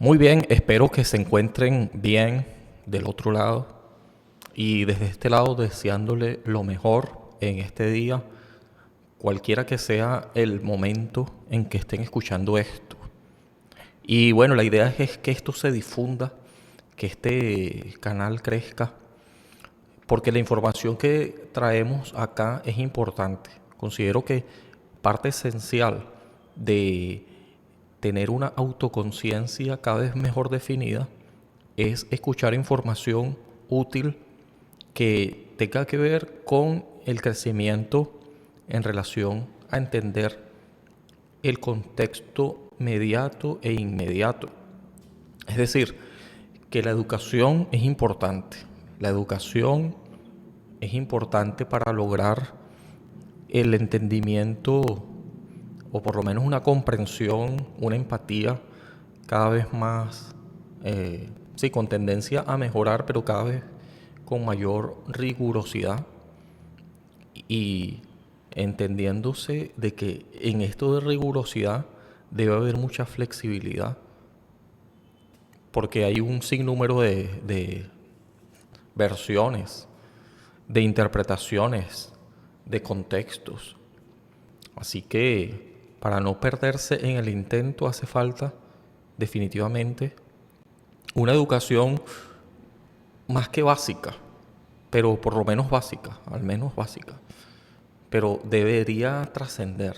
Muy bien, espero que se encuentren bien del otro lado y desde este lado deseándole lo mejor en este día, cualquiera que sea el momento en que estén escuchando esto. Y bueno, la idea es que esto se difunda, que este canal crezca, porque la información que traemos acá es importante. Considero que parte esencial de tener una autoconciencia cada vez mejor definida es escuchar información útil que tenga que ver con el crecimiento en relación a entender el contexto mediato e inmediato. Es decir, que la educación es importante. La educación es importante para lograr el entendimiento o por lo menos una comprensión, una empatía cada vez más, sí, con tendencia a mejorar, pero cada vez con mayor rigurosidad y entendiéndose de que en esto de rigurosidad debe haber mucha flexibilidad, porque hay un sinnúmero de versiones, de interpretaciones, de contextos. Así que para no perderse en el intento hace falta definitivamente una educación más que básica, pero por lo menos básica, al menos básica, pero debería trascender.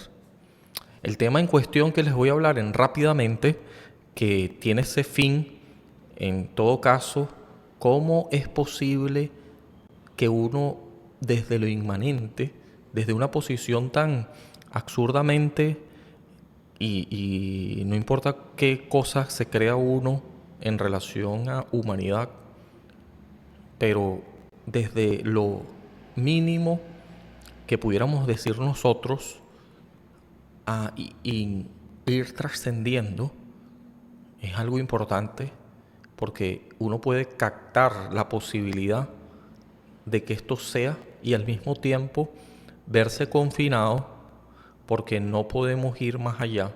El tema en cuestión que les voy a hablar en rápidamente, que tiene ese fin, en todo caso, cómo es posible que uno desde lo inmanente, desde una posición tan absurdamente y no importa qué cosas se crea uno en relación a humanidad, pero desde lo mínimo que pudiéramos decir nosotros y ir trascendiendo es algo importante porque uno puede captar la posibilidad de que esto sea y al mismo tiempo verse confinado porque no podemos ir más allá.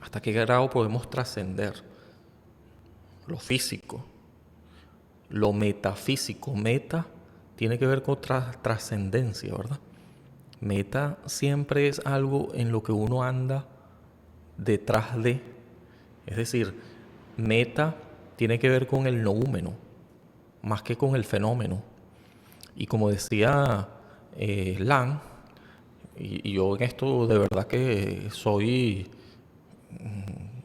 ¿Hasta qué grado podemos trascender lo físico, lo metafísico? Meta tiene que ver con trascendencia, ¿verdad? Meta siempre es algo en lo que uno anda detrás de. Es decir, meta tiene que ver con el noúmeno, más que con el fenómeno. Y como decía Lang, y yo en esto de verdad que soy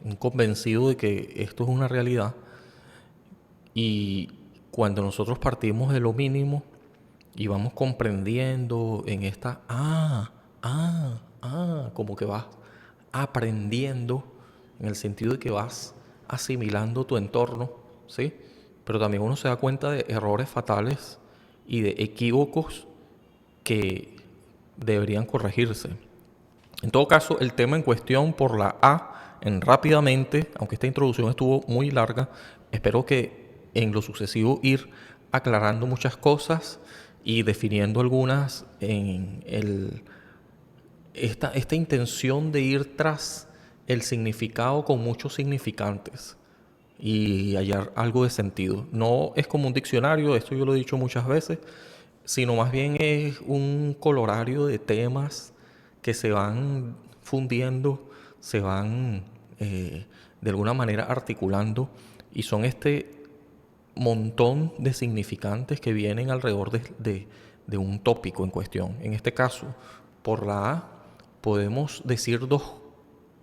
un convencido de que esto es una realidad, y cuando nosotros partimos de lo mínimo y vamos comprendiendo en esta, como que vas aprendiendo en el sentido de que vas asimilando tu entorno, ¿sí? Pero también uno se da cuenta de errores fatales y de equívocos que deberían corregirse. En todo caso, el tema en cuestión por la A, en rápidamente, aunque esta introducción estuvo muy larga, espero que en lo sucesivo ir aclarando muchas cosas y definiendo algunas en esta intención de ir tras el significado con muchos significantes y hallar algo de sentido. No es como un diccionario, esto yo lo he dicho muchas veces, sino más bien es un colorario de temas que se van fundiendo, se van de alguna manera articulando y son este montón de significantes que vienen alrededor de un tópico en cuestión. En este caso, por la A podemos decir dos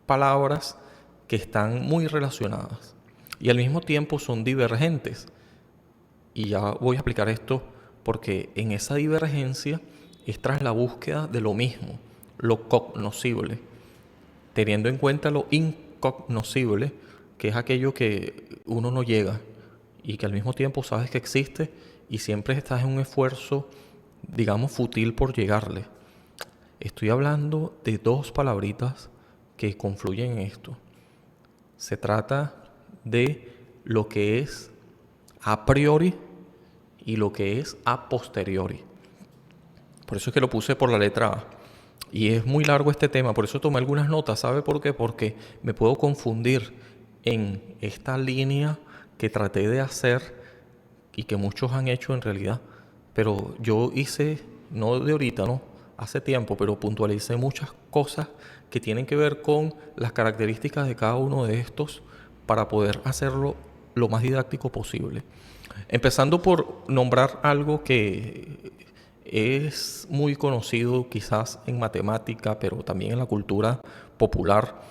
palabras que están muy relacionadas y al mismo tiempo son divergentes. Y ya voy a explicar esto porque en esa divergencia es tras la búsqueda de lo mismo, lo cognoscible, teniendo en cuenta lo incognoscible, que es aquello que uno no llega y que al mismo tiempo sabes que existe y siempre estás en un esfuerzo, digamos, fútil por llegarle. Estoy hablando de dos palabritas que confluyen en esto. Se trata de lo que es a priori y lo que es a posteriori. Por eso es que lo puse por la letra A. Y es muy largo este tema, por eso tomé algunas notas. ¿Sabe por qué? Porque me puedo confundir en esta línea que traté de hacer y que muchos han hecho en realidad, pero yo hice, no de ahorita, no, hace tiempo, pero puntualicé muchas cosas que tienen que ver con las características de cada uno de estos para poder hacerlo lo más didáctico posible. Empezando por nombrar algo que es muy conocido quizás en matemática, pero también en la cultura popular.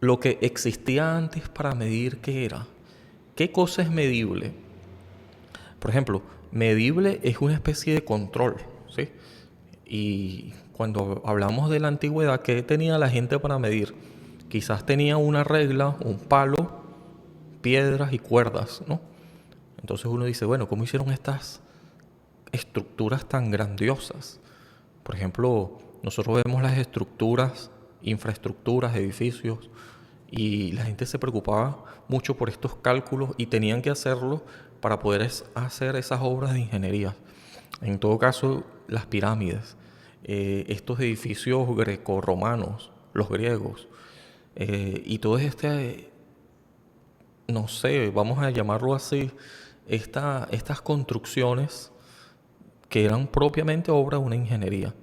Lo que existía antes para medir, ¿qué era? ¿Qué cosa es medible? Por ejemplo, medible es una especie de control, ¿sí? Y cuando hablamos de la antigüedad, ¿qué tenía la gente para medir? Quizás tenía una regla, un palo, piedras y cuerdas, ¿no? Entonces uno dice, bueno, ¿cómo hicieron estas estructuras tan grandiosas? Por ejemplo, nosotros vemos las estructuras, infraestructuras, edificios, y la gente se preocupaba mucho por estos cálculos y tenían que hacerlo para poder hacer esas obras de ingeniería. En todo caso, las pirámides, estos edificios grecorromanos, los griegos, y todo este, no sé, vamos a llamarlo así, estas construcciones que eran propiamente obra de una ingeniería.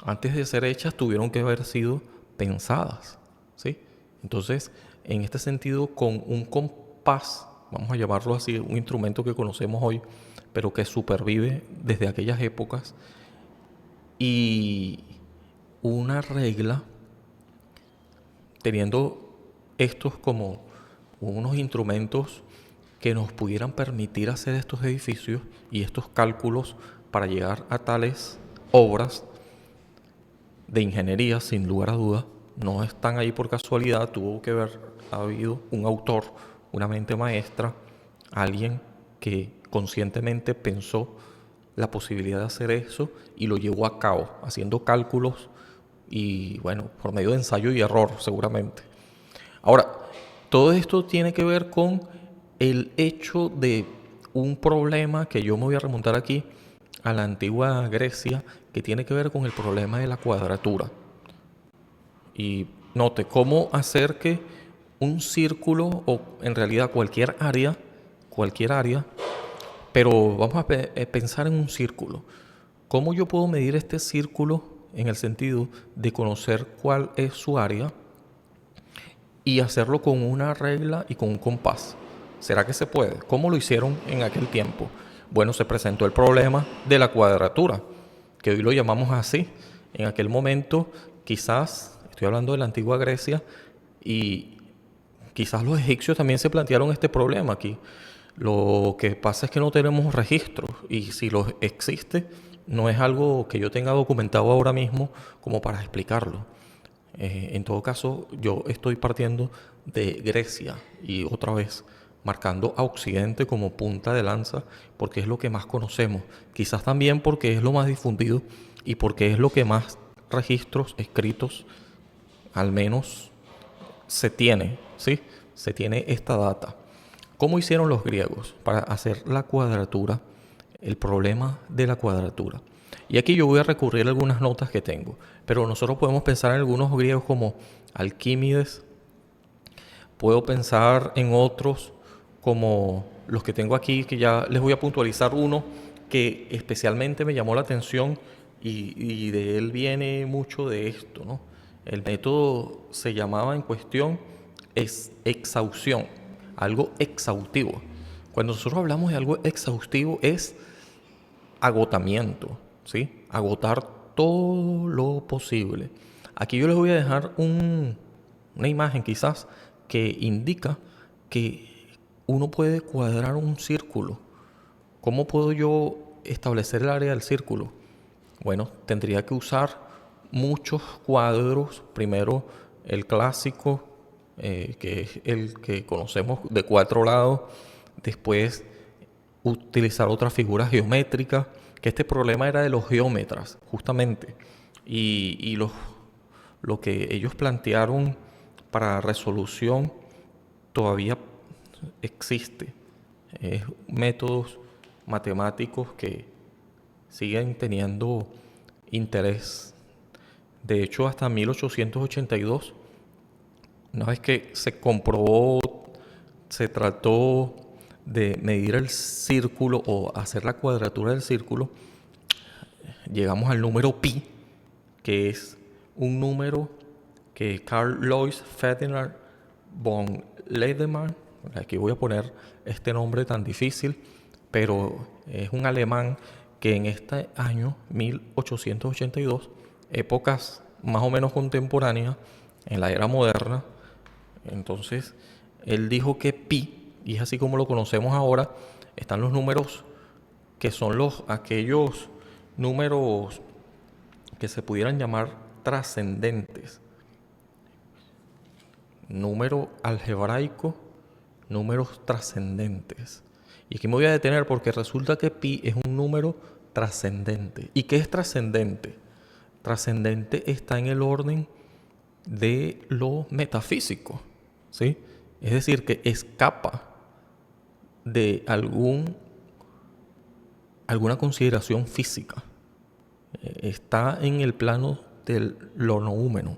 Antes de ser hechas tuvieron que haber sido pensadas, ¿sí? Entonces, en este sentido, con un compás, vamos a llamarlo así, un instrumento que conocemos hoy, pero que supervive desde aquellas épocas, y una regla, teniendo estos como unos instrumentos que nos pudieran permitir hacer estos edificios y estos cálculos para llegar a tales obras de ingeniería, sin lugar a dudas, no están ahí por casualidad, tuvo que haber habido un autor, una mente maestra, alguien que conscientemente pensó la posibilidad de hacer eso y lo llevó a cabo, haciendo cálculos y, bueno, por medio de ensayo y error, seguramente. Ahora, todo esto tiene que ver con el hecho de un problema que yo me voy a remontar aquí a la antigua Grecia, que tiene que ver con el problema de la cuadratura. Y note cómo hacer que un círculo, o en realidad cualquier área, pero vamos a pensar en un círculo. ¿Cómo yo puedo medir este círculo en el sentido de conocer cuál es su área y hacerlo con una regla y con un compás? ¿Será que se puede? ¿Cómo lo hicieron en aquel tiempo? Bueno, se presentó el problema de la cuadratura, que hoy lo llamamos así. En aquel momento, quizás, estoy hablando de la antigua Grecia, y quizás los egipcios también se plantearon este problema aquí. Lo que pasa es que no tenemos registros, y si los existe, no es algo que yo tenga documentado ahora mismo como para explicarlo. En todo caso, yo estoy partiendo de Grecia y otra vez marcando a Occidente como punta de lanza porque es lo que más conocemos. Quizás también porque es lo más difundido y porque es lo que más registros escritos, al menos, se tiene, ¿sí? Se tiene esta data. ¿Cómo hicieron los griegos para hacer la cuadratura? El problema de la cuadratura. Y aquí yo voy a recurrir a algunas notas que tengo. Pero nosotros podemos pensar en algunos griegos como Alquímedes. Puedo pensar en otros como los que tengo aquí, que ya les voy a puntualizar uno que especialmente me llamó la atención y de él viene mucho de esto, ¿no? El método se llamaba en cuestión exhaustión, algo exhaustivo. Cuando nosotros hablamos de algo exhaustivo es agotamiento, ¿sí? Agotar todo lo posible. Aquí yo les voy a dejar una imagen quizás que indica que uno puede cuadrar un círculo. ¿Cómo puedo yo establecer el área del círculo? Bueno, tendría que usar muchos cuadros. Primero el clásico, que es el que conocemos de 4 lados. Después utilizar otras figuras geométricas, que este problema era de los geómetras, justamente. Y lo que ellos plantearon para resolución todavía existe. Métodos matemáticos que siguen teniendo interés. De hecho, hasta 1882 Una vez que se comprobó, se trató de medir el círculo o hacer la cuadratura del círculo, llegamos al número pi, que es un número que Carl Alois Ferdinand von Lindemann, aquí voy a poner este nombre tan difícil, pero es un alemán que en este año 1882, épocas más o menos contemporáneas, en la era moderna, entonces él dijo que pi, y es así como lo conocemos ahora, están los números que son aquellos números que se pudieran llamar trascendentes. Número algebraico, números trascendentes. Y aquí me voy a detener porque resulta que pi es un número trascendente. ¿Y qué es trascendente? Trascendente está en el orden de lo metafísico, ¿sí? Es decir, que escapa de alguna consideración física. Está en el plano de lo noúmeno.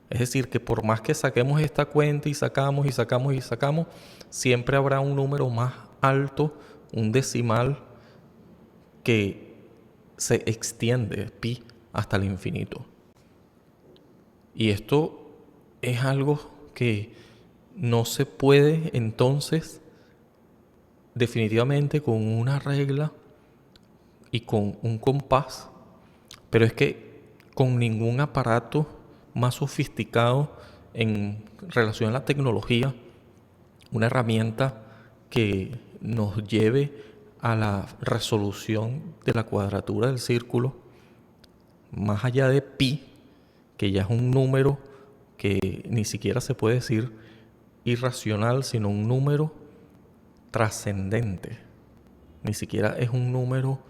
Es decir, que por más que saquemos esta cuenta y sacamos y sacamos y sacamos, siempre habrá un número más alto, un decimal que se extiende, pi, hasta el infinito. Y esto es algo que no se puede entonces definitivamente con una regla y con un compás, pero es que con ningún aparato más sofisticado en relación a la tecnología, una herramienta que nos lleve a la resolución de la cuadratura del círculo, más allá de pi, que ya es un número que ni siquiera se puede decir irracional, sino un número trascendente. Ni siquiera es un número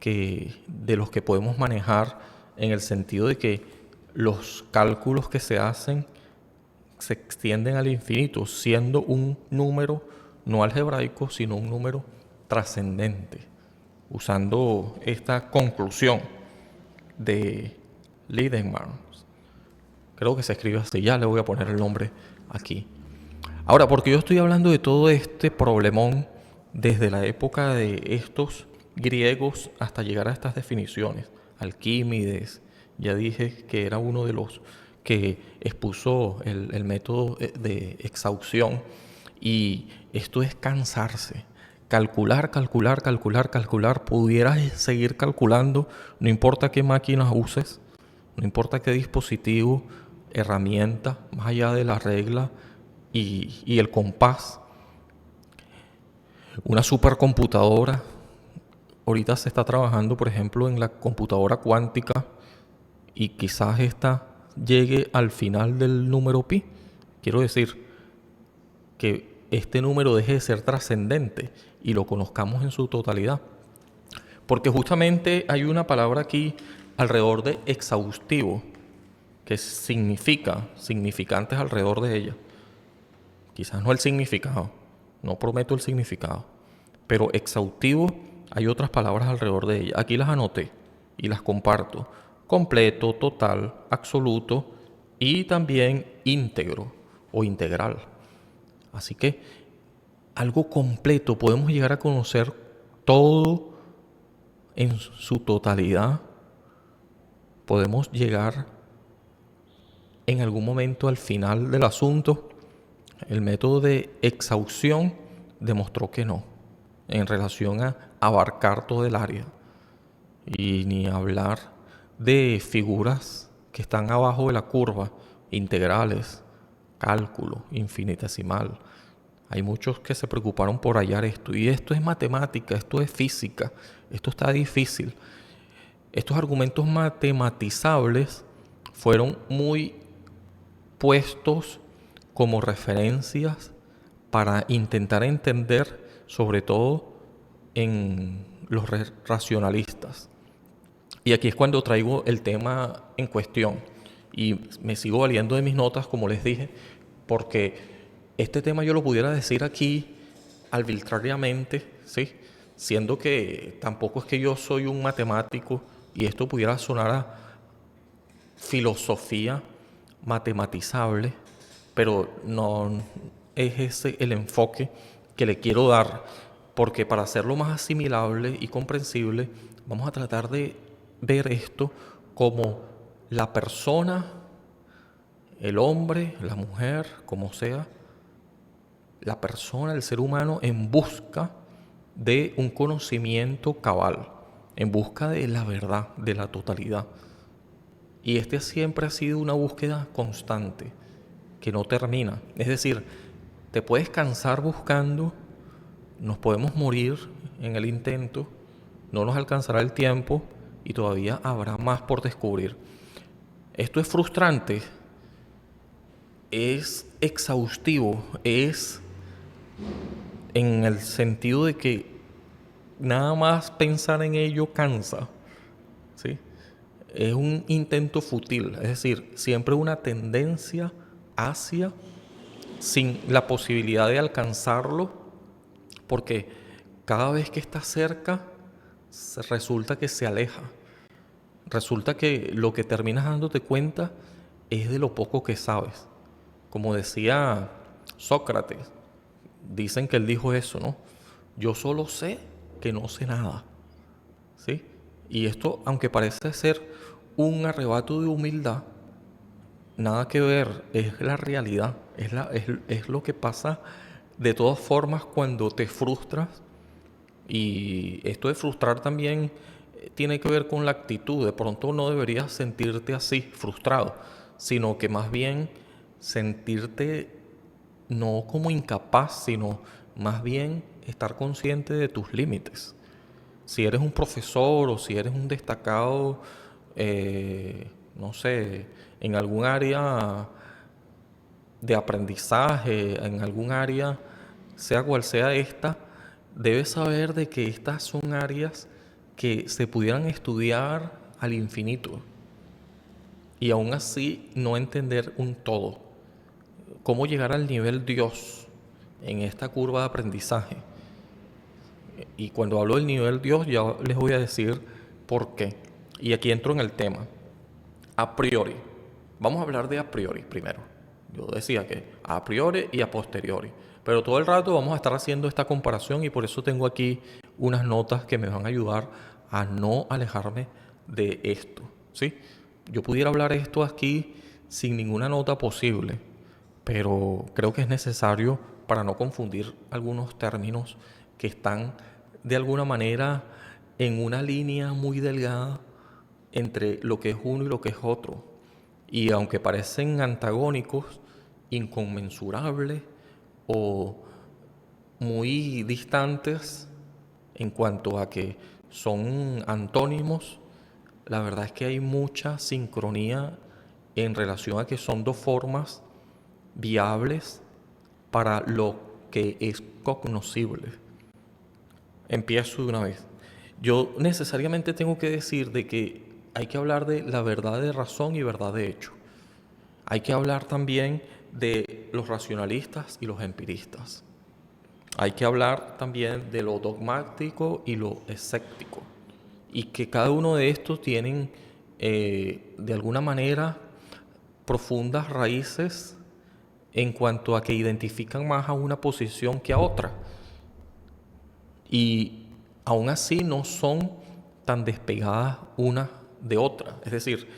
de los que podemos manejar en el sentido de que los cálculos que se hacen se extienden al infinito, siendo un número no algebraico, sino un número trascendente, usando esta conclusión de Lindemann. Creo que se escribe así, ya le voy a poner el nombre aquí. Ahora, porque yo estoy hablando de todo este problemón desde la época de estos griegos hasta llegar a estas definiciones. Alquímedes, ya dije que era uno de los que expuso el método de exhaustión. Y esto es cansarse. Calcular, calcular, calcular, calcular. Pudieras seguir calculando, no importa qué máquinas uses, no importa qué dispositivo, herramienta, más allá de la regla y el compás. Una supercomputadora. Ahorita se está trabajando, por ejemplo, en la computadora cuántica y quizás esta llegue al final del número pi. Quiero decir que este número deje de ser trascendente y lo conozcamos en su totalidad. Porque justamente hay una palabra aquí alrededor de exhaustivo, que significa, significantes alrededor de ella. Quizás no el significado, no prometo el significado, pero exhaustivo hay otras palabras alrededor de ella. Aquí las anoté y las comparto. Completo, total, absoluto y también íntegro o integral. Así que algo completo, podemos llegar a conocer todo en su totalidad. Podemos llegar en algún momento al final del asunto. El método de exhaustión demostró que no, en relación a abarcar todo el área. Y ni hablar de figuras que están abajo de la curva, integrales, cálculo, infinitesimal. Hay muchos que se preocuparon por hallar esto. Y esto es matemática, esto es física, esto está difícil. Estos argumentos matematizables fueron muy puestos como referencias para intentar entender, sobre todo en los racionalistas. Y aquí es cuando traigo el tema en cuestión. Y me sigo valiendo de mis notas, como les dije, porque este tema yo lo pudiera decir aquí arbitrariamente, ¿sí? Siendo que tampoco es que yo soy un matemático y esto pudiera sonar a filosofía matematizable, pero no es ese el enfoque que le quiero dar, porque para hacerlo más asimilable y comprensible, vamos a tratar de ver esto como la persona, el hombre, la mujer, como sea, la persona, el ser humano, en busca de un conocimiento cabal, en busca de la verdad, de la totalidad. Y este siempre ha sido una búsqueda constante, que no termina. Es decir, te puedes cansar buscando, nos podemos morir en el intento, no nos alcanzará el tiempo y todavía habrá más por descubrir. Esto es frustrante, es exhaustivo, es en el sentido de que nada más pensar en ello cansa, ¿sí? Es un intento fútil, es decir, siempre una tendencia hacia sin la posibilidad de alcanzarlo, porque cada vez que está cerca resulta que se aleja. Resulta que lo que terminas dándote cuenta es de lo poco que sabes. Como decía Sócrates, dicen que él dijo eso, ¿no? Yo solo sé que no sé nada, ¿sí? Y esto, aunque parece ser un arrebato de humildad, nada que ver, es la realidad, es lo que pasa de todas formas cuando te frustras. Y esto de frustrar también tiene que ver con la actitud. De pronto no deberías sentirte así, frustrado, sino que más bien sentirte no como incapaz, sino más bien estar consciente de tus límites. Si eres un profesor o si eres un destacado, no sé, en algún área de aprendizaje, en algún área, sea cual sea esta, debes saber de que estas son áreas que se pudieran estudiar al infinito y aún así no entender un todo. ¿Cómo llegar al nivel Dios en esta curva de aprendizaje? Y cuando hablo del nivel Dios ya les voy a decir por qué. Y aquí entro en el tema. A priori. Vamos a hablar de a priori primero. Yo decía que a priori y a posteriori. Pero todo el rato vamos a estar haciendo esta comparación y por eso tengo aquí unas notas que me van a ayudar a no alejarme de esto. ¿Sí? Yo pudiera hablar esto aquí sin ninguna nota posible, pero creo que es necesario para no confundir algunos términos que están de alguna manera en una línea muy delgada entre lo que es uno y lo que es otro. Y aunque parecen antagónicos, inconmensurables o muy distantes en cuanto a que son antónimos, la verdad es que hay mucha sincronía en relación a que son dos formas viables para lo que es cognoscible. Empiezo de una vez. Yo necesariamente tengo que decir de que hay que hablar de la verdad de razón y verdad de hecho. Hay que hablar también de los racionalistas y los empiristas. Hay que hablar también de lo dogmático y lo escéptico. Y que cada uno de estos tienen, de alguna manera, profundas raíces en cuanto a que identifican más a una posición que a otra. Y aún así no son tan despegadas una de otra. Es decir,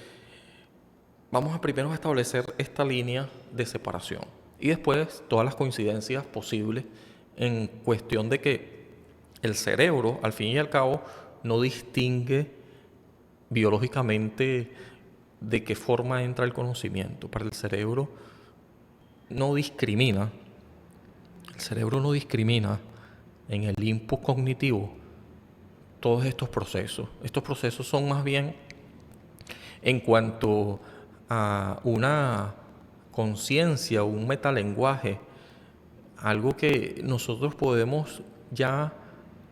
vamos a primero establecer esta línea de separación y después todas las coincidencias posibles en cuestión de que el cerebro, al fin y al cabo, no distingue biológicamente de qué forma entra el conocimiento. Para el cerebro no discrimina, el cerebro no discrimina en el input cognitivo todos estos procesos. Estos procesos son más bien en cuanto a una conciencia, un metalenguaje, algo que nosotros podemos ya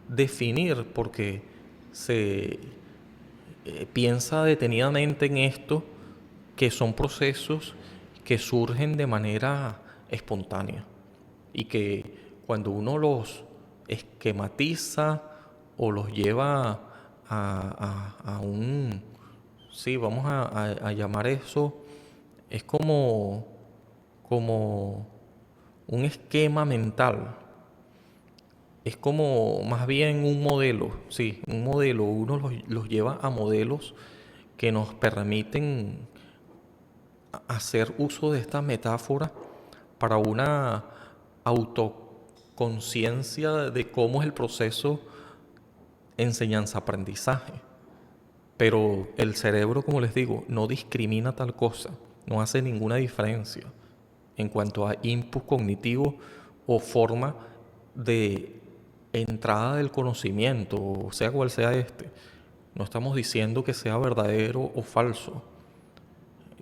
definir porque se piensa detenidamente en esto, que son procesos que surgen de manera espontánea y que cuando uno los esquematiza o los lleva a sí, vamos a llamar eso, es como como un esquema mental. Es como más bien un modelo, sí, un modelo. Uno los lleva a modelos que nos permiten hacer uso de esta metáfora para una autoconciencia de cómo es el proceso enseñanza-aprendizaje. Pero el cerebro, como les digo, no discrimina tal cosa, no hace ninguna diferencia en cuanto a input cognitivo o forma de entrada del conocimiento, o sea cual sea este. No estamos diciendo que sea verdadero o falso.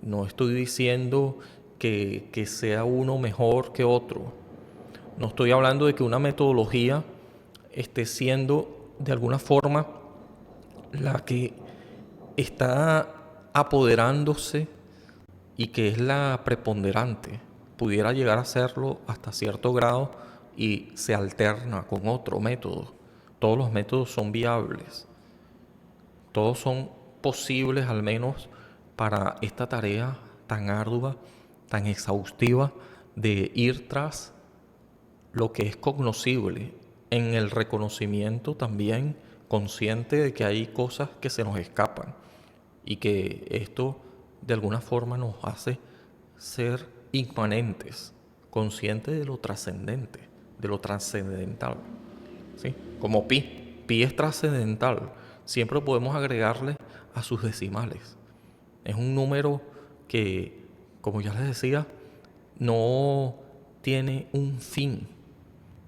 No estoy diciendo que sea uno mejor que otro. No estoy hablando de que una metodología esté siendo de alguna forma la que está apoderándose y que es la preponderante. Pudiera llegar a serlo hasta cierto grado y se alterna con otro método. Todos los métodos son viables. Todos son posibles al menos para esta tarea tan ardua, tan exhaustiva de ir tras lo que es cognoscible, en el reconocimiento también consciente de que hay cosas que se nos escapan y que esto de alguna forma nos hace ser inmanentes, conscientes de lo trascendente, de lo trascendental. ¿Sí? Como pi. Pi es trascendental. Siempre podemos agregarle a sus decimales. Es un número que, como ya les decía, no tiene un fin.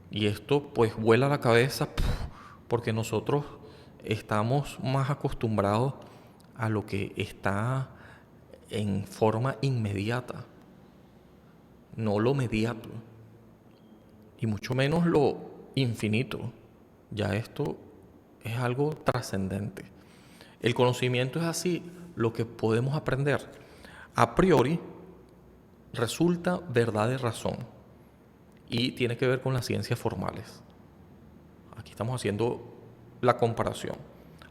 Y esto pues vuela la cabeza porque nosotros estamos más acostumbrados a lo que está en forma inmediata, no lo mediato, y mucho menos lo infinito. Ya esto es algo trascendente. El conocimiento es así, lo que podemos aprender a priori resulta verdad de razón y tiene que ver con las ciencias formales. Aquí estamos haciendo la comparación.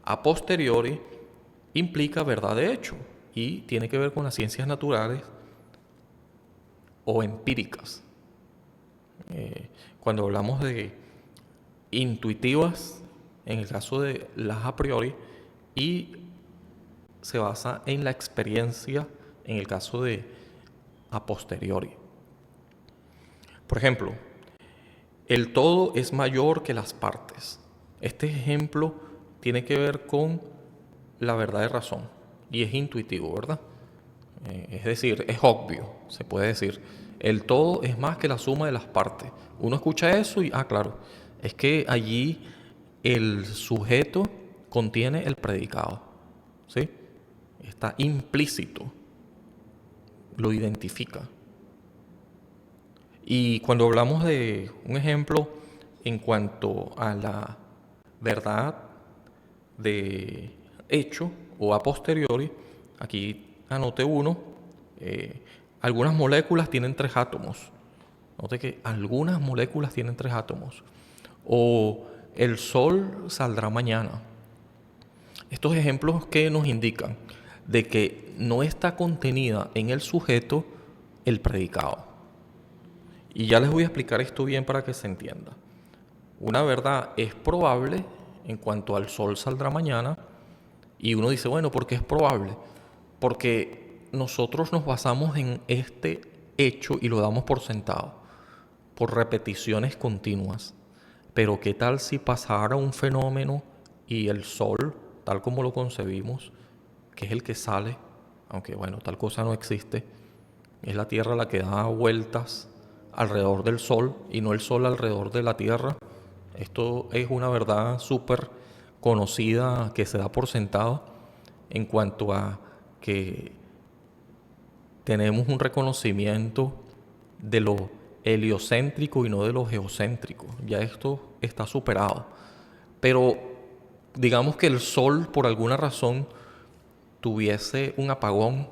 A posteriori implica verdad de hecho y tiene que ver con las ciencias naturales o empíricas. Cuando hablamos de intuitivas, en el caso de las a priori, y se basa en la experiencia, en el caso de a posteriori. Por ejemplo, el todo es mayor que las partes. Este ejemplo tiene que ver con la verdad de razón y es intuitivo, ¿verdad? Es decir, es obvio, se puede decir. El todo es más que la suma de las partes. Uno escucha eso y, claro, es que allí el sujeto contiene el predicado, ¿sí? Está implícito, lo identifica. Y cuando hablamos de un ejemplo en cuanto a la verdad de hecho o a posteriori, aquí anoté uno. Algunas moléculas tienen 3 átomos. Note que algunas moléculas tienen 3 átomos. O el sol saldrá mañana. Estos ejemplos que nos indican de que no está contenida en el sujeto el predicado. Y ya les voy a explicar esto bien para que se entienda. Una verdad es probable en cuanto al sol saldrá mañana y uno dice, bueno, ¿por qué es probable? Porque nosotros nos basamos en este hecho y lo damos por sentado, por repeticiones continuas. Pero ¿qué tal si pasara un fenómeno y el sol, tal como lo concebimos, que es el que sale, aunque bueno, tal cosa no existe, es la Tierra la que da vueltas alrededor del Sol y no el Sol alrededor de la Tierra? Esto es una verdad súper conocida que se da por sentado en cuanto a que tenemos un reconocimiento de lo heliocéntrico y no de lo geocéntrico. Ya esto está superado. Pero digamos que el Sol, por alguna razón, tuviese un apagón,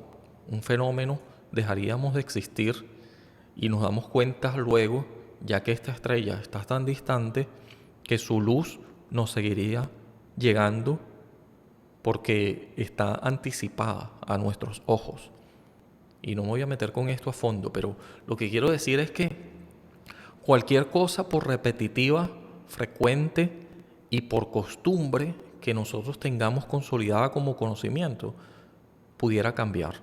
un fenómeno, dejaríamos de existir y nos damos cuenta luego, ya que esta estrella está tan distante, que su luz nos seguiría llegando porque está anticipada a nuestros ojos. y no me voy a meter con esto a fondo, pero lo que quiero decir es que cualquier cosa por repetitiva, frecuente y por costumbre que nosotros tengamos consolidada como conocimiento, pudiera cambiar.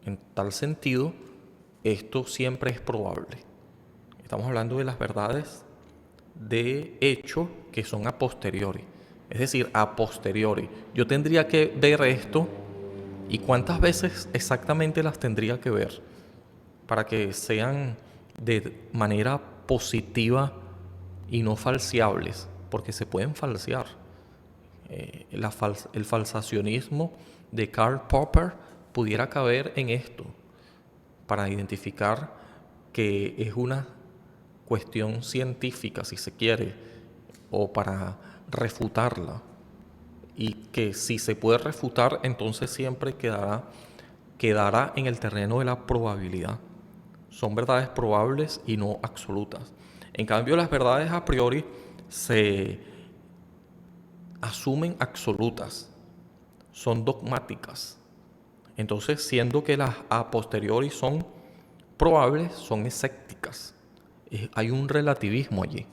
En tal sentido, esto siempre es probable. Estamos hablando de las verdades de hecho que son a posteriori. Es decir, a posteriori. Yo tendría que ver esto y cuántas veces exactamente las tendría que ver para que sean de manera positiva y no falseables, porque se pueden falsear. El falsacionismo de Karl Popper pudiera caber en esto, para identificar que es una cuestión científica, si se quiere, o para refutarla. Y que si se puede refutar, entonces siempre quedará en el terreno de la probabilidad. Son verdades probables y no absolutas. En cambio, las verdades a priori se asumen absolutas, son dogmáticas. Entonces, siendo que las a posteriori son probables, son escépticas. Hay un relativismo allí.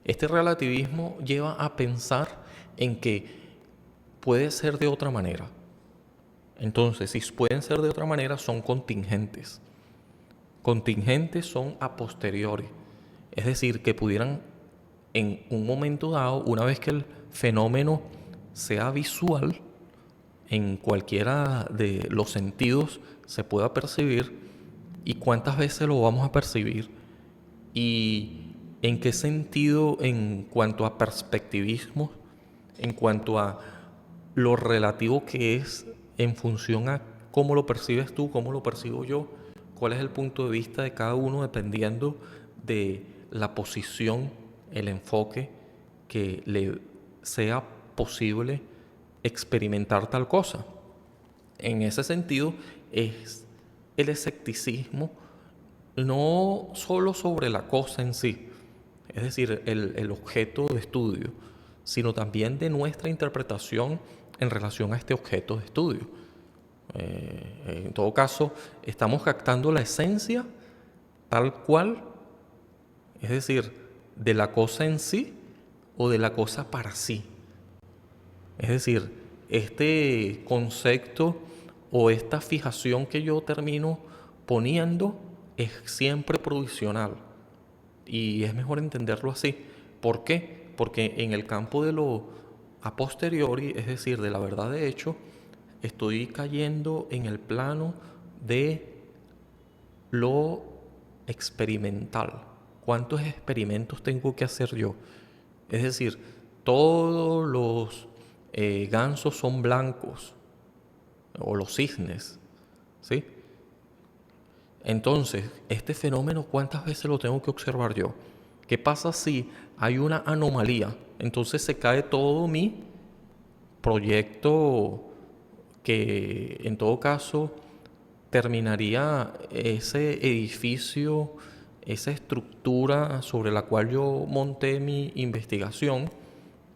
Este relativismo lleva a pensar en que puede ser de otra manera. Entonces, si pueden ser de otra manera, son contingentes. Contingentes son a posteriori. Es decir, que pudieran en un momento dado, una vez que el fenómeno sea visual, en cualquiera de los sentidos se pueda percibir, y cuántas veces lo vamos a percibir, y en qué sentido en cuanto a perspectivismo, en cuanto a lo relativo que es en función a cómo lo percibes tú, cómo lo percibo yo, cuál es el punto de vista de cada uno dependiendo de la posición, el enfoque que le sea posible experimentar tal cosa. En ese sentido es el escepticismo no solo sobre la cosa en sí, es decir, el objeto de estudio, sino también de nuestra interpretación en relación a este objeto de estudio. En todo caso, estamos captando la esencia tal cual, es decir, de la cosa en sí o de la cosa para sí. Es decir, este concepto o esta fijación que yo termino poniendo es siempre provisional. Y es mejor entenderlo así. ¿Por qué? Porque en el campo de lo a posteriori, es decir, de la verdad de hecho, estoy cayendo en el plano de lo experimental. ¿Cuántos experimentos tengo que hacer yo? Es decir, todos los gansos son blancos o los cisnes, ¿sí? Entonces, este fenómeno, ¿cuántas veces lo tengo que observar yo? ¿Qué pasa si hay una anomalía? Entonces se cae todo mi proyecto, que en todo caso terminaría ese edificio, esa estructura sobre la cual yo monté mi investigación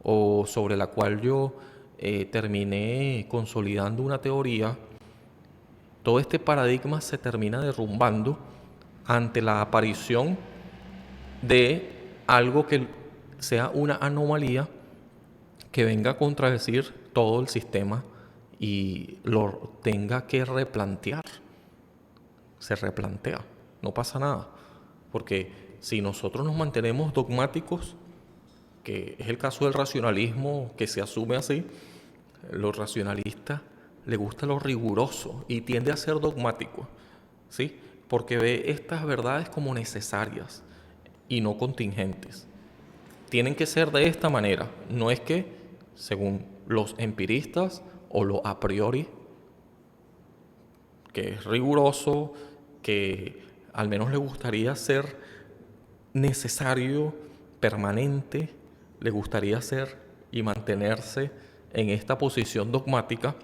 o sobre la cual yo terminé consolidando una teoría. Todo este paradigma se termina derrumbando ante la aparición de algo que sea una anomalía que venga a contradecir todo el sistema y lo tenga que replantear. Se replantea, no pasa nada. Porque si nosotros nos mantenemos dogmáticos, que es el caso del racionalismo que se asume así, los racionalistas le gusta lo riguroso y tiende a ser dogmático, ¿sí? Porque ve estas verdades como necesarias y no contingentes. Tienen que ser de esta manera. No es que, según los empiristas o lo a priori, que es riguroso, que al menos le gustaría ser necesario, permanente, le gustaría ser y mantenerse en esta posición dogmática.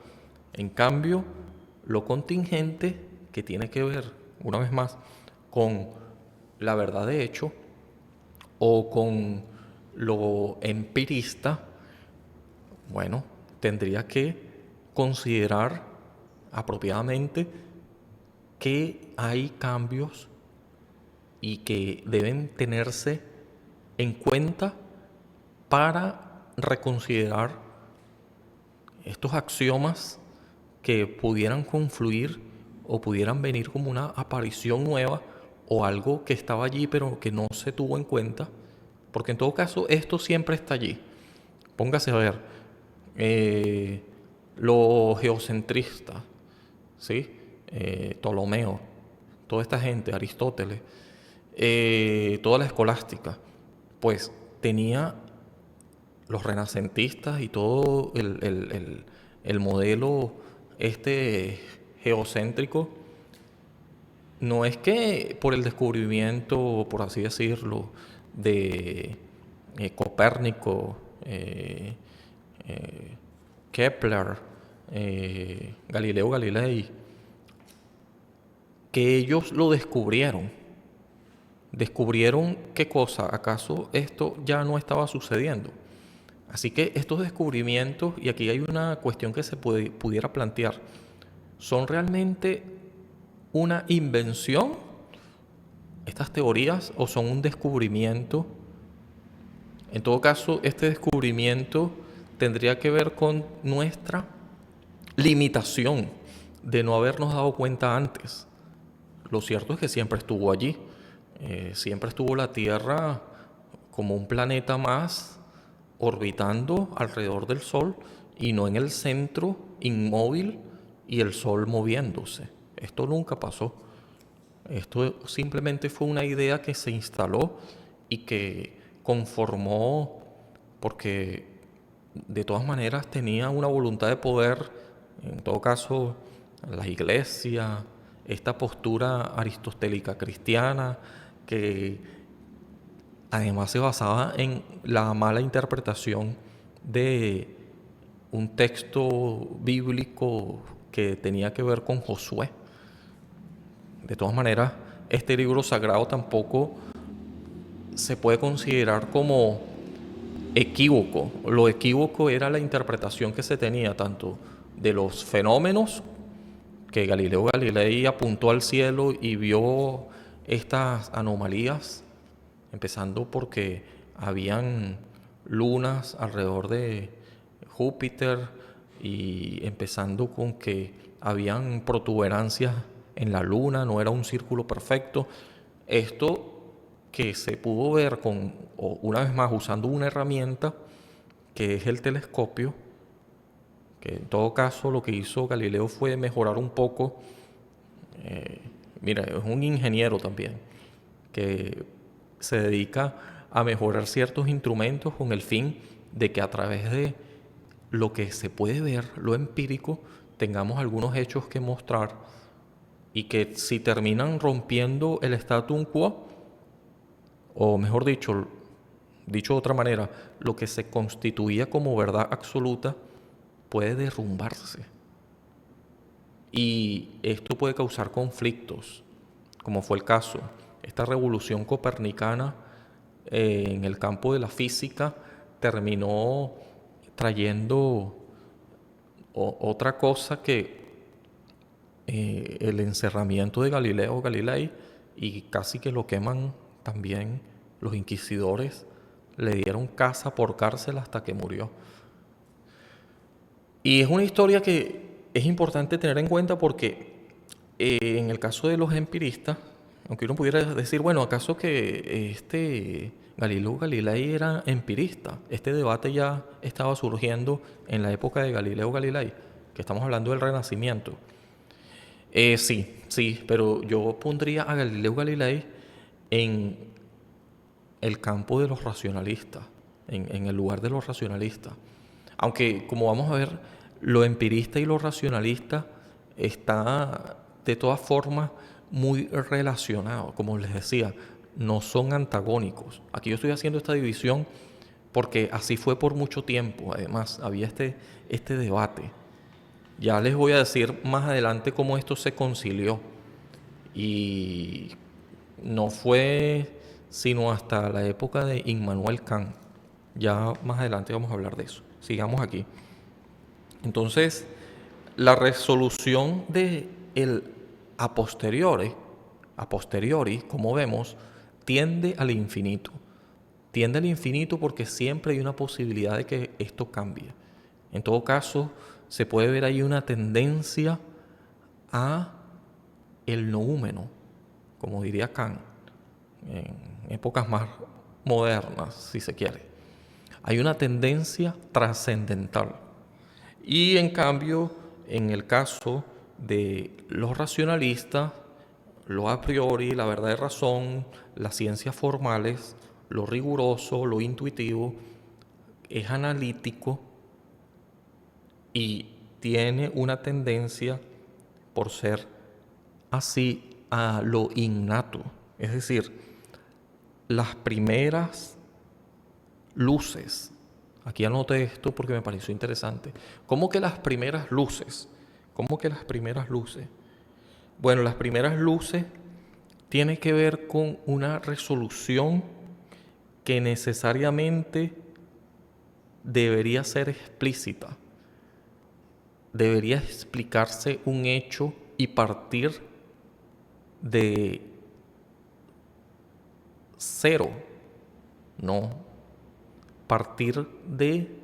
En cambio, lo contingente, que tiene que ver, una vez más, con la verdad de hecho o con lo empirista, bueno, tendría que considerar apropiadamente que hay cambios y que deben tenerse en cuenta para reconsiderar estos axiomas que pudieran confluir o pudieran venir como una aparición nueva o algo que estaba allí pero que no se tuvo en cuenta, porque en todo caso esto siempre está allí. Póngase a ver, los geocentristas, ¿sí? Ptolomeo, toda esta gente, Aristóteles, toda la escolástica, pues tenía los renacentistas y todo el modelo este geocéntrico. No es que por el descubrimiento, por así decirlo, de Copérnico, Kepler, Galileo Galilei, que ellos lo descubrieron. ¿Descubrieron qué cosa? ¿Acaso esto ya no estaba sucediendo? Así que estos descubrimientos, y aquí hay una cuestión que se pudiera plantear, ¿son realmente una invención, estas teorías, o son un descubrimiento? En todo caso, este descubrimiento tendría que ver con nuestra limitación de no habernos dado cuenta antes. Lo cierto es que siempre estuvo allí. Siempre estuvo la Tierra como un planeta más orbitando alrededor del Sol y no en el centro inmóvil y el Sol moviéndose. Esto nunca pasó. Esto simplemente fue una idea que se instaló y que conformó, porque de todas maneras tenía una voluntad de poder, en todo caso la iglesia, esta postura aristotélica cristiana, que además se basaba en la mala interpretación de un texto bíblico que tenía que ver con Josué. De todas maneras, este libro sagrado tampoco se puede considerar como equívoco. Lo equívoco era la interpretación que se tenía tanto de los fenómenos, que Galileo Galilei apuntó al cielo y vio estas anomalías, empezando porque habían lunas alrededor de Júpiter y empezando con que habían protuberancias en la luna, no era un círculo perfecto. Esto que se pudo ver con, o una vez más, usando una herramienta que es el telescopio, que en todo caso lo que hizo Galileo fue mejorar un poco. Mira, es un ingeniero también, que se dedica a mejorar ciertos instrumentos con el fin de que a través de lo que se puede ver, lo empírico, tengamos algunos hechos que mostrar y que si terminan rompiendo el status quo, o mejor dicho, dicho de otra manera, lo que se constituía como verdad absoluta puede derrumbarse. Y esto puede causar conflictos, como fue el caso. Esta revolución copernicana en el campo de la física terminó trayendo otra cosa que el encerramiento de Galileo Galilei, y casi que lo queman también los inquisidores, le dieron casa por cárcel hasta que murió. Y es una historia que es importante tener en cuenta porque en el caso de los empiristas, aunque uno pudiera decir, bueno, ¿acaso que este Galileo Galilei era empirista? Este debate ya estaba surgiendo en la época de Galileo Galilei, que estamos hablando del Renacimiento. Sí, pero yo pondría a Galileo Galilei en el campo de los racionalistas, en el lugar de los racionalistas. Aunque, como vamos a ver, lo empirista y lo racionalista está de todas formas muy relacionado. Como les decía, no son antagónicos. Aquí yo estoy haciendo esta división porque así fue por mucho tiempo. Además, había este debate. Ya les voy a decir más adelante cómo esto se concilió. Y no fue sino hasta la época de Immanuel Kant. Ya más adelante vamos a hablar de eso. Sigamos aquí. Entonces, la resolución de el a posteriori, como vemos, tiende al infinito. Tiende al infinito porque siempre hay una posibilidad de que esto cambie. En todo caso, se puede ver ahí una tendencia a el noúmeno, como diría Kant, en épocas más modernas, si se quiere. Hay una tendencia trascendental. Y en cambio, en el caso de los racionalistas, lo a priori, la verdad de razón, las ciencias formales, lo riguroso, lo intuitivo, es analítico y tiene una tendencia por ser así a lo innato. Es decir, las primeras luces, aquí anoté esto porque me pareció interesante. ¿Cómo que las primeras luces? ¿Cómo que las primeras luces? Bueno, las primeras luces tienen que ver con una resolución que necesariamente debería ser explícita. Debería explicarse un hecho y partir de cero, no, partir de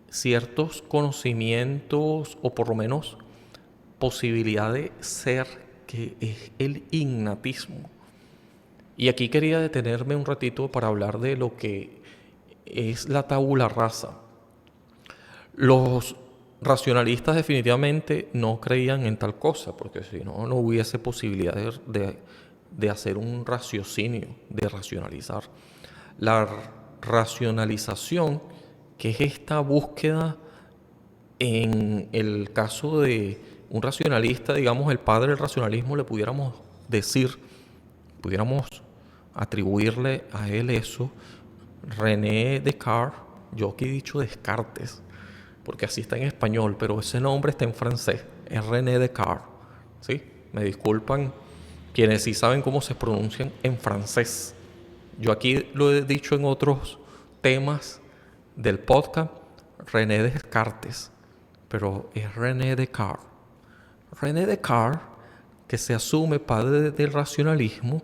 ciertos conocimientos o por lo menos posibilidad de ser, que es el innatismo. Y aquí quería detenerme un ratito para hablar de lo que es la tabula rasa. Los racionalistas definitivamente no creían en tal cosa, porque si no, no hubiese posibilidad de hacer un raciocinio, de racionalizar. La racionalización, que es esta búsqueda, en el caso de un racionalista, digamos, el padre del racionalismo, le pudiéramos decir, pudiéramos atribuirle a él eso, René Descartes. Yo aquí he dicho Descartes, porque así está en español, pero ese nombre está en francés, es René Descartes, ¿sí? Me disculpan quienes sí saben cómo se pronuncian en francés. Yo aquí lo he dicho en otros temas del podcast, René Descartes, pero es René Descartes. René Descartes, que se asume padre del racionalismo,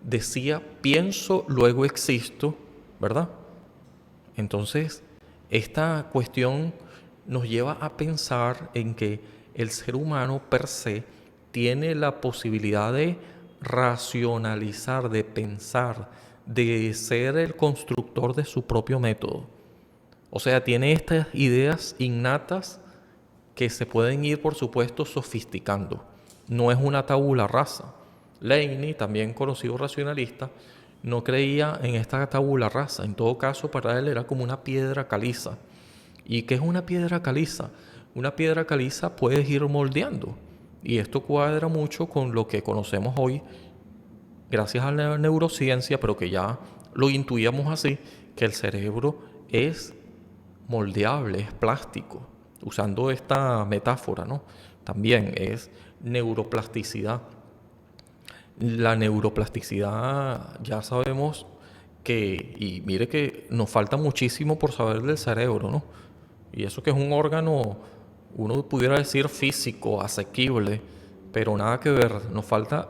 decía, pienso, luego existo, ¿verdad? Entonces, esta cuestión nos lleva a pensar en que el ser humano per se tiene la posibilidad de racionalizar, de pensar, de ser el constructor de su propio método. O sea, tiene estas ideas innatas que se pueden ir, por supuesto, sofisticando. No es una tabula rasa. Leibniz, también conocido racionalista, no creía en esta tabula rasa. En todo caso, para él era como una piedra caliza. ¿Y qué es una piedra caliza? Una piedra caliza puedes ir moldeando. Y esto cuadra mucho con lo que conocemos hoy, gracias a la neurociencia, pero que ya lo intuíamos así, que el cerebro es moldeable, es plástico. Usando esta metáfora, ¿no? También es neuroplasticidad. La neuroplasticidad ya sabemos que, y mire que nos falta muchísimo por saber del cerebro, ¿no? Y eso que es un órgano, uno pudiera decir físico, asequible, pero nada que ver, nos falta,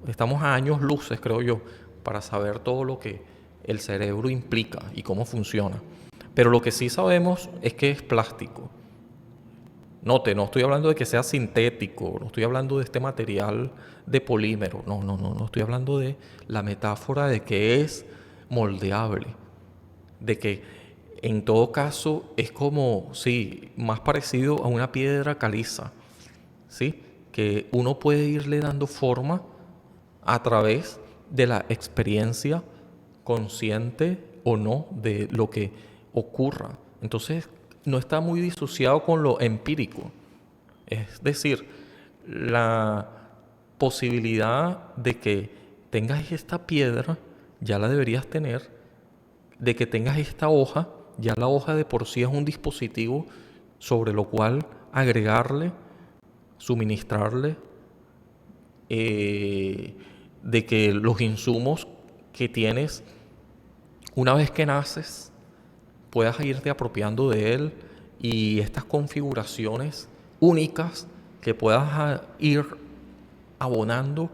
estamos a años luces, creo yo, para saber todo lo que el cerebro implica y cómo funciona. Pero lo que sí sabemos es que es plástico. Note, no estoy hablando de que sea sintético, no estoy hablando de este material de polímero, no estoy hablando de la metáfora de que es moldeable, de que en todo caso es como, sí, más parecido a una piedra caliza, ¿sí? Que uno puede irle dando forma a través de la experiencia consciente o no de lo que ocurra. Entonces, no está muy disociado con lo empírico. Es decir, la posibilidad de que tengas esta piedra, ya la deberías tener, de que tengas esta hoja, ya la hoja de por sí es un dispositivo sobre lo cual agregarle, suministrarle, de que los insumos que tienes una vez que naces puedas irte apropiando de él y estas configuraciones únicas que puedas ir abonando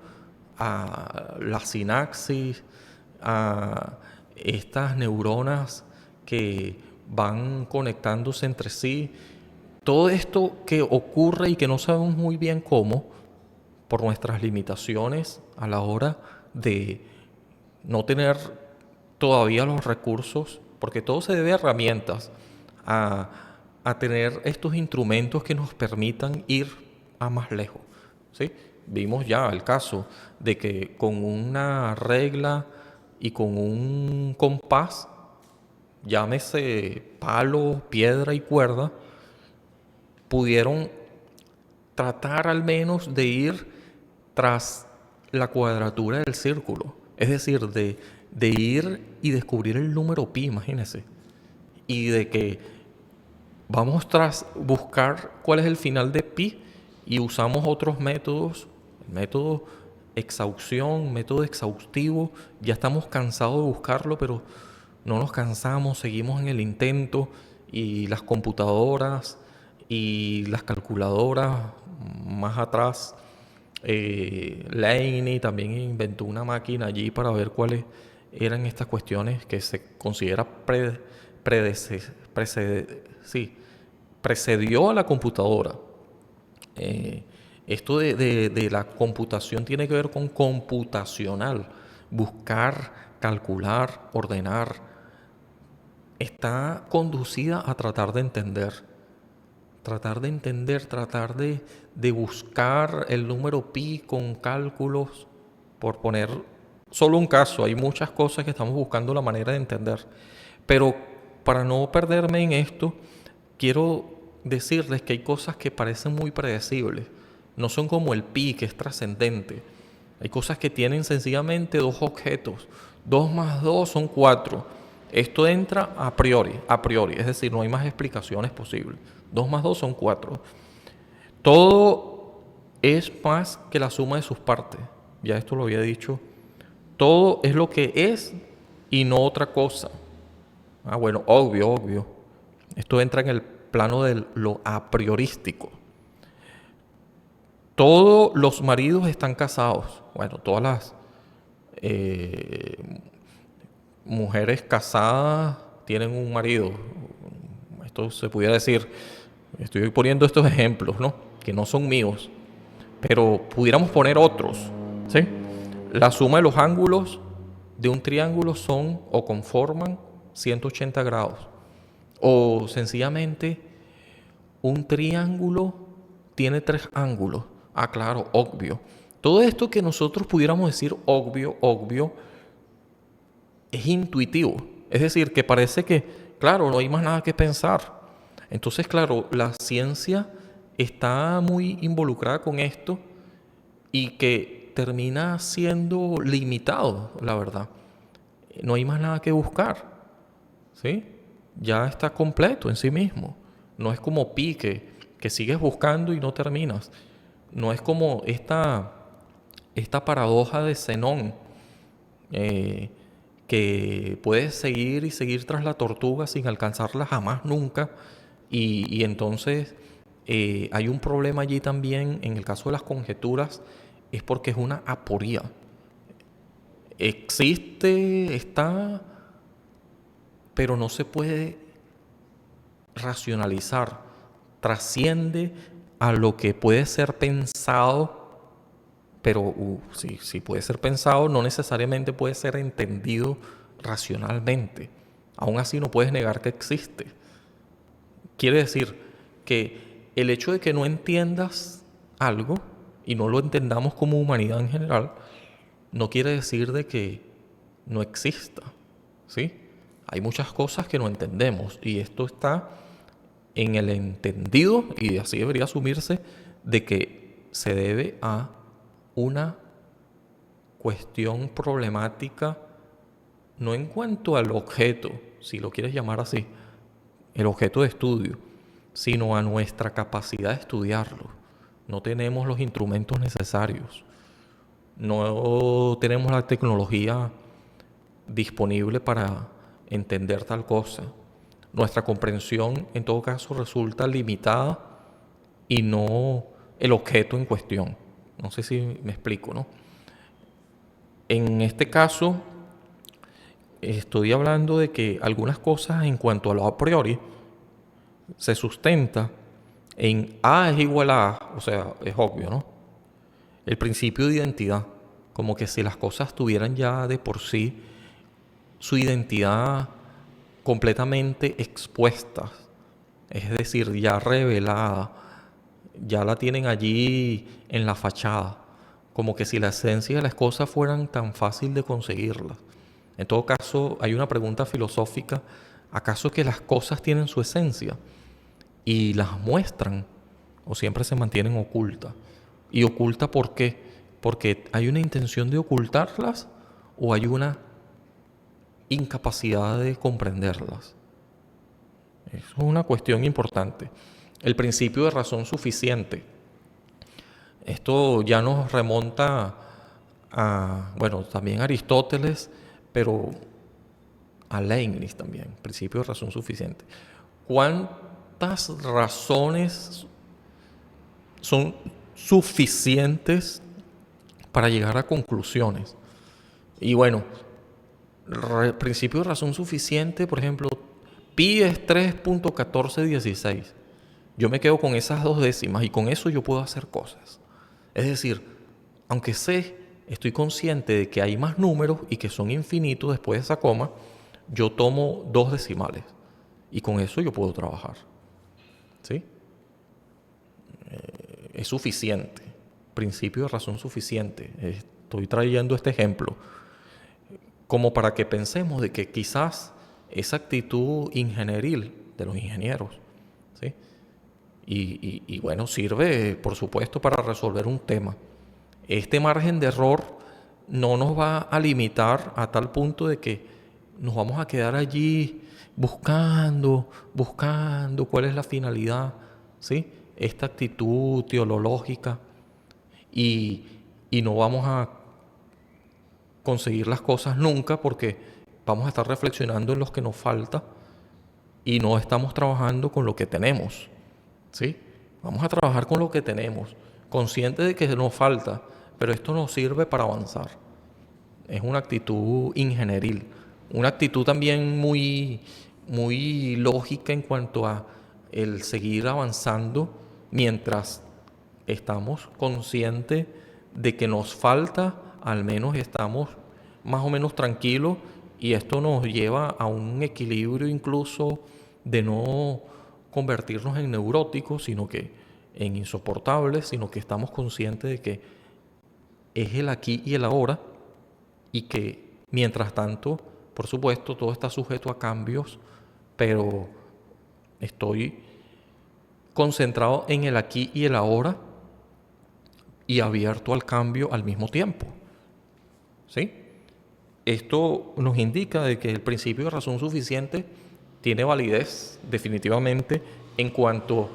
a la sinapsis, a estas neuronas que van conectándose entre sí. Todo esto que ocurre y que no sabemos muy bien cómo, por nuestras limitaciones a la hora de no tener todavía los recursos, porque todo se debe a herramientas, a, a tener estos instrumentos que nos permitan ir a más lejos, ¿sí? Vimos ya el caso de que con una regla y con un compás, llámese palo, piedra y cuerda, pudieron tratar al menos de ir tras la cuadratura del círculo. Es decir, de ir y descubrir el número pi, imagínense. Y de que vamos tras buscar cuál es el final de pi y usamos otros métodos, método exhausción, método exhaustivo. Ya estamos cansados de buscarlo, pero no nos cansamos, seguimos en el intento y las computadoras y las calculadoras más atrás. Laney también inventó una máquina allí para ver cuáles eran estas cuestiones que se considera sí, precedió a la computadora. Eh, Esto de la computación tiene que ver con computacional, buscar, calcular, ordenar. Está conducida a tratar de buscar el número pi con cálculos, por poner solo un caso. Hay muchas cosas que estamos buscando la manera de entender. Pero para no perderme en esto, quiero decirles que hay cosas que parecen muy predecibles. No son como el pi, que es trascendente. Hay cosas que tienen sencillamente dos objetos. 2 más 2 son 4. Esto entra a priori, es decir, no hay más explicaciones posibles. 2 más 2 son 4. Todo es más que la suma de sus partes. Ya esto lo había dicho. Todo es lo que es y no otra cosa. Ah, bueno, obvio. Esto entra en el plano de lo a priorístico. Todos los maridos están casados. Bueno, todas las eh, mujeres casadas tienen un marido. Esto se pudiera decir, estoy poniendo estos ejemplos, ¿no? Que no son míos, pero pudiéramos poner otros, ¿sí? La suma de los ángulos de un triángulo son o conforman 180 grados. O sencillamente un triángulo tiene 3 ángulos. Ah, claro, obvio. Todo esto que nosotros pudiéramos decir obvio, es intuitivo. Es decir, que parece que, claro, no hay más nada que pensar. Entonces, claro, la ciencia está muy involucrada con esto y que termina siendo limitado, la verdad. No hay más nada que buscar, ¿sí? Ya está completo en sí mismo. No es como pi, que sigues buscando y no terminas. No es como esta paradoja de Zenón, eh, que puedes seguir y seguir tras la tortuga sin alcanzarla jamás nunca. Y entonces hay un problema allí también en el caso de las conjeturas, es porque es una aporía. Existe, está, pero no se puede racionalizar. Trasciende a lo que puede ser pensado, pero si puede ser pensado, no necesariamente puede ser entendido racionalmente. Aún así no puedes negar que existe. Quiere decir que el hecho de que no entiendas algo y no lo entendamos como humanidad en general, no quiere decir de que no exista, ¿sí? Hay muchas cosas que no entendemos y esto está en el entendido, y así debería asumirse, de que se debe a una cuestión problemática, no en cuanto al objeto, si lo quieres llamar así, el objeto de estudio, sino a nuestra capacidad de estudiarlo. No tenemos los instrumentos necesarios, no tenemos la tecnología disponible para entender tal cosa. Nuestra comprensión en todo caso resulta limitada y no el objeto en cuestión. No sé si me explico, ¿no? En este caso, estoy hablando de que algunas cosas en cuanto a lo a priori se sustenta en A es igual a A, o sea, es obvio, ¿no? El principio de identidad, como que si las cosas tuvieran ya de por sí su identidad completamente expuesta, es decir, ya revelada, ya la tienen allí en la fachada, como que si la esencia de las cosas fueran tan fácil de conseguirlas. En todo caso, hay una pregunta filosófica, ¿acaso que las cosas tienen su esencia y las muestran o siempre se mantienen ocultas? ¿Y oculta por qué? Porque hay una intención de ocultarlas o hay una incapacidad de comprenderlas. Eso es una cuestión importante. El principio de razón suficiente. Esto ya nos remonta a, bueno, también a Aristóteles, pero a Leibniz también, principio de razón suficiente. ¿Cuántas razones son suficientes para llegar a conclusiones? Y bueno, principio de razón suficiente, por ejemplo, pi es 3.1416. Yo me quedo con esas dos décimas y con eso yo puedo hacer cosas. Es decir, aunque estoy consciente de que hay más números y que son infinitos después de esa coma, yo tomo dos decimales y con eso yo puedo trabajar. ¿Sí? Es suficiente. Principio de razón suficiente. Estoy trayendo este ejemplo como para que pensemos de que quizás esa actitud ingenieril de los ingenieros, ¿sí? Y bueno, sirve, por supuesto, para resolver un tema. Este margen de error no nos va a limitar a tal punto de que nos vamos a quedar allí buscando cuál es la finalidad, ¿sí? Esta actitud teológica y, y no vamos a conseguir las cosas nunca porque vamos a estar reflexionando en lo que nos falta y no estamos trabajando con lo que tenemos, ¿sí? Vamos a trabajar con lo que tenemos, conscientes de que nos falta, pero esto nos sirve para avanzar. Es una actitud ingenieril, una actitud también muy lógica en cuanto a el seguir avanzando mientras estamos conscientes de que nos falta, al menos estamos más o menos tranquilos y esto nos lleva a un equilibrio incluso de no convertirnos en neuróticos, sino que en insoportables, sino que estamos conscientes de que es el aquí y el ahora y que mientras tanto, por supuesto, todo está sujeto a cambios, pero estoy concentrado en el aquí y el ahora y abierto al cambio al mismo tiempo. ¿Sí? Esto nos indica de que el principio de razón suficiente tiene validez definitivamente en cuanto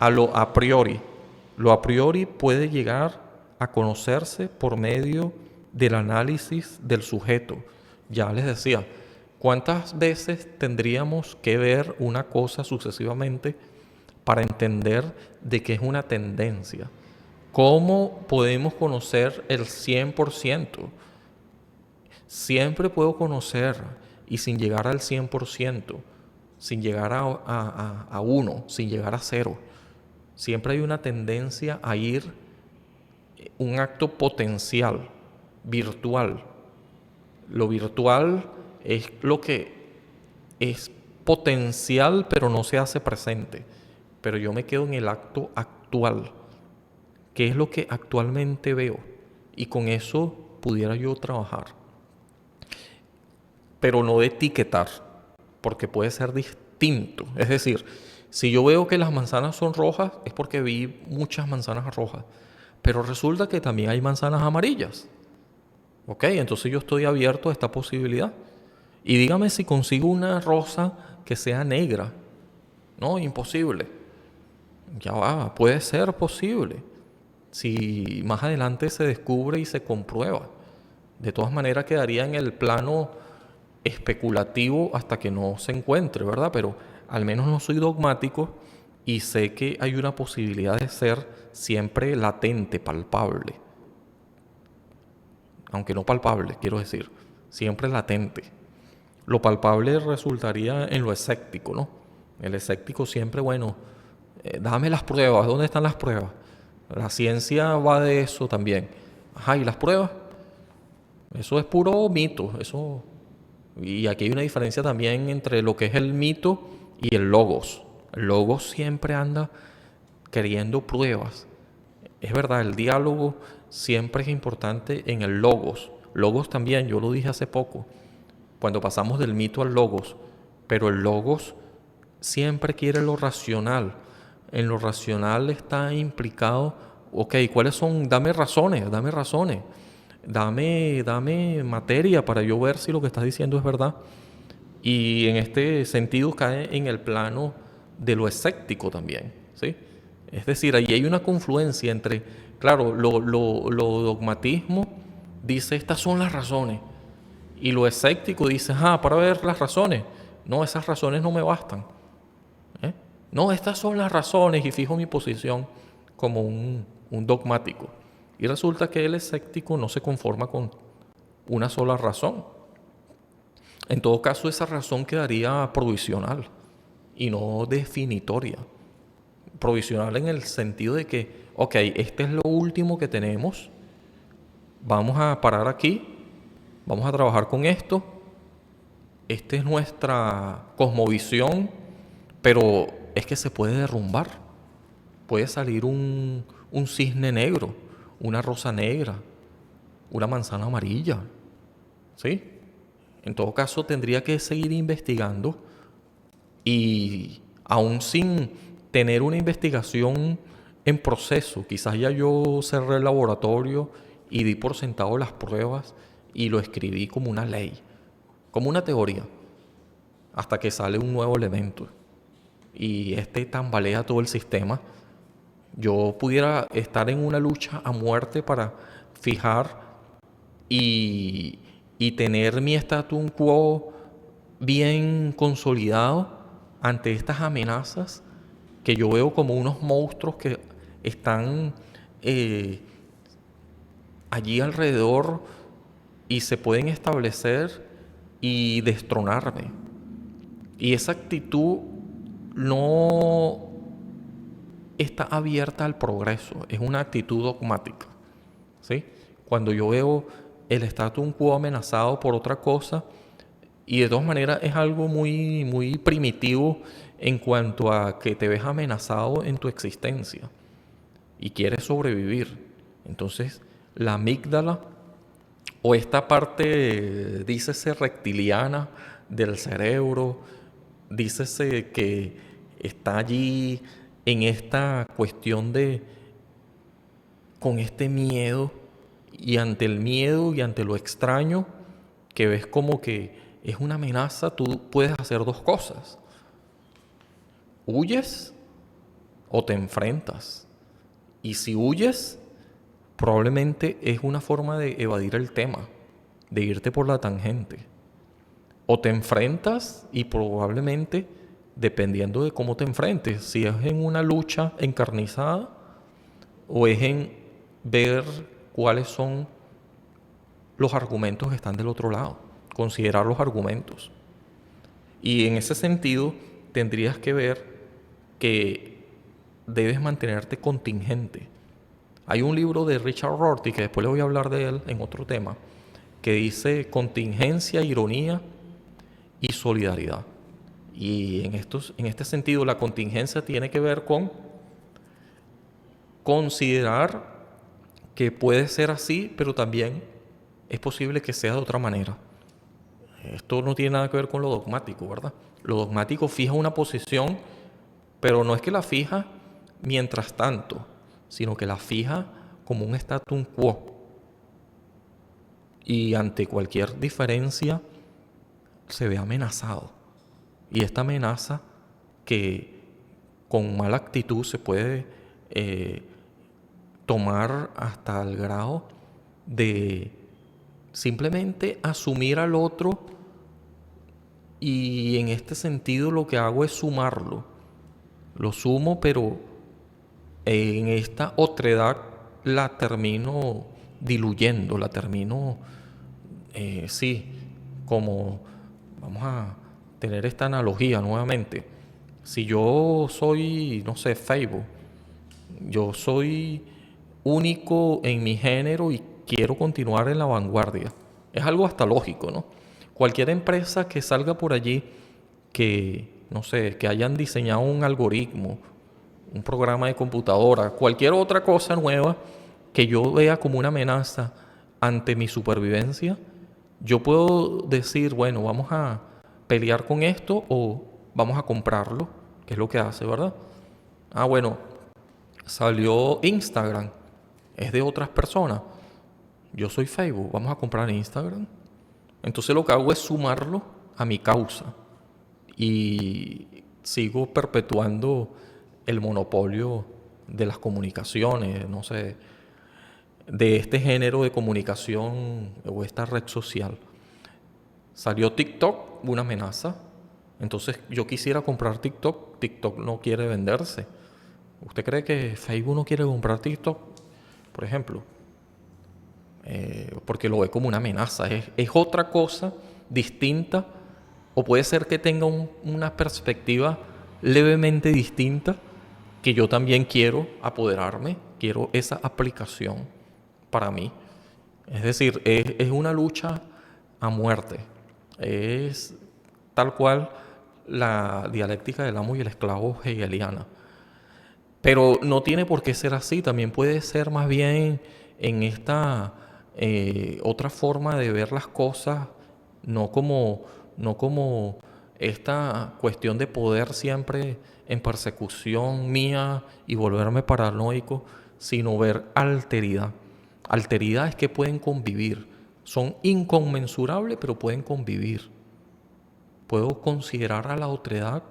a lo a priori. Lo a priori puede llegar a conocerse por medio del análisis del sujeto. Ya les decía, ¿cuántas veces tendríamos que ver una cosa sucesivamente para entender de que es una tendencia? ¿Cómo podemos conocer el 100%? Siempre puedo conocer y sin llegar al 100%, sin llegar a 1, sin llegar a 0. Siempre hay una tendencia a ir un acto potencial, virtual. Lo virtual es lo que es potencial pero no se hace presente. Pero yo me quedo en el acto actual, que es lo que actualmente veo. Y con eso pudiera yo trabajar. Pero no de etiquetar, porque puede ser distinto. Es decir, si yo veo que las manzanas son rojas, es porque vi muchas manzanas rojas. Pero resulta que también hay manzanas amarillas. ¿Ok? Entonces yo estoy abierto a esta posibilidad. Y dígame si consigo una rosa que sea negra. No, imposible. Ya va, puede ser posible. Si más adelante se descubre y se comprueba. De todas maneras quedaría en el plano especulativo hasta que no se encuentre, ¿verdad? Pero al menos no soy dogmático y sé que hay una posibilidad de ser siempre latente, palpable. aunque no palpable, quiero decir, siempre latente. Lo palpable resultaría en lo escéptico, ¿no? El escéptico siempre, bueno, dame las pruebas, ¿dónde están las pruebas? La ciencia va de eso también. Ajá, ¿y las pruebas? Eso es puro mito, eso. Y aquí hay una diferencia también entre lo que es el mito y el logos. El logos siempre anda queriendo pruebas. Es verdad, el diálogo siempre es importante en el logos. Logos también, yo lo dije hace poco, cuando pasamos del mito al logos. Pero el logos siempre quiere lo racional. En lo racional está implicado, ok, ¿cuáles son? Dame razones, dame razones. Dame materia para yo ver si lo que estás diciendo es verdad. Y en este sentido cae en el plano de lo escéptico también, ¿sí? Es decir, ahí hay una confluencia entre, claro, lo dogmatismo dice estas son las razones y lo escéptico dice, para ver las razones. No, esas razones no me bastan. ¿eh? No, estas son las razones y fijo mi posición como un dogmático. Y resulta que el escéptico no se conforma con una sola razón. En todo caso, esa razón quedaría provisional y no definitoria. Provisional en el sentido de que, ok, este es lo último que tenemos, vamos a parar aquí, vamos a trabajar con esto, esta es nuestra cosmovisión, pero es que se puede derrumbar. Puede salir un cisne negro, una rosa negra, una manzana amarilla, ¿sí? En todo caso, tendría que seguir investigando y aún sin tener una investigación en proceso, quizás ya yo cerré el laboratorio y di por sentado las pruebas y lo escribí como una ley, como una teoría, hasta que sale un nuevo elemento y este tambalea todo el sistema. Yo pudiera estar en una lucha a muerte para fijar y, y tener mi status quo bien consolidado ante estas amenazas que yo veo como unos monstruos que están allí alrededor y se pueden establecer y destronarme. Y esa actitud no está abierta al progreso, es una actitud dogmática, ¿sí? Cuando yo veo el status quo amenazado por otra cosa, y de todas maneras es algo muy, muy primitivo en cuanto a que te ves amenazado en tu existencia y quieres sobrevivir. Entonces, la amígdala o esta parte, dícese reptiliana del cerebro, dícese que está allí en esta cuestión de, con este miedo, y ante el miedo y ante lo extraño, que ves como que es una amenaza, tú puedes hacer dos cosas. Huyes o te enfrentas. Y si huyes, probablemente es una forma de evadir el tema, de irte por la tangente. O te enfrentas y probablemente, dependiendo de cómo te enfrentes, si es en una lucha encarnizada o es en ver cuáles son los argumentos que están del otro lado, considerar los argumentos. Y en ese sentido tendrías que ver que debes mantenerte contingente. Hay un libro de Richard Rorty, que después le voy a hablar de él en otro tema, que dice contingencia, ironía y solidaridad. Y en este sentido la contingencia tiene que ver con considerar que puede ser así, pero también es posible que sea de otra manera. Esto no tiene nada que ver con lo dogmático, ¿verdad? Lo dogmático fija una posición, pero no es que la fija mientras tanto, sino que la fija como un status quo. Y ante cualquier diferencia se ve amenazado. Y esta amenaza que con mala actitud se puede tomar hasta el grado de simplemente asumir al otro, y en este sentido lo que hago es sumarlo. Lo sumo, pero en esta otredad la termino diluyendo, la termino, sí, como, vamos a tener esta analogía nuevamente. Si yo soy, no sé, Facebook, yo soy único en mi género y quiero continuar en la vanguardia. Es algo hasta lógico, ¿no? Cualquier empresa que salga por allí, que, no sé, que hayan diseñado un algoritmo, un programa de computadora, cualquier otra cosa nueva que yo vea como una amenaza ante mi supervivencia, yo puedo decir, bueno, vamos a pelear con esto o vamos a comprarlo, que es lo que hace, ¿verdad? Ah, bueno, salió Instagram, es de otras personas. Yo soy Facebook, vamos a comprar Instagram. Entonces lo que hago es sumarlo a mi causa y sigo perpetuando el monopolio de las comunicaciones, no sé, de este género de comunicación o esta red social. Salió TikTok, una amenaza. Entonces yo quisiera comprar TikTok, TikTok no quiere venderse. ¿Usted cree que Facebook no quiere comprar TikTok? Por ejemplo, porque lo ve como una amenaza. Es otra cosa distinta, o puede ser que tenga una perspectiva levemente distinta, que yo también quiero apoderarme, quiero esa aplicación para mí. Es decir, es una lucha a muerte. Es tal cual la dialéctica del amo y el esclavo hegeliana. Pero no tiene por qué ser así, también puede ser más bien en esta otra forma de ver las cosas, no como, no como esta cuestión de poder siempre en persecución mía y volverme paranoico, sino ver alteridad. Alteridad es que pueden convivir, son inconmensurables pero pueden convivir. Puedo considerar a la otredad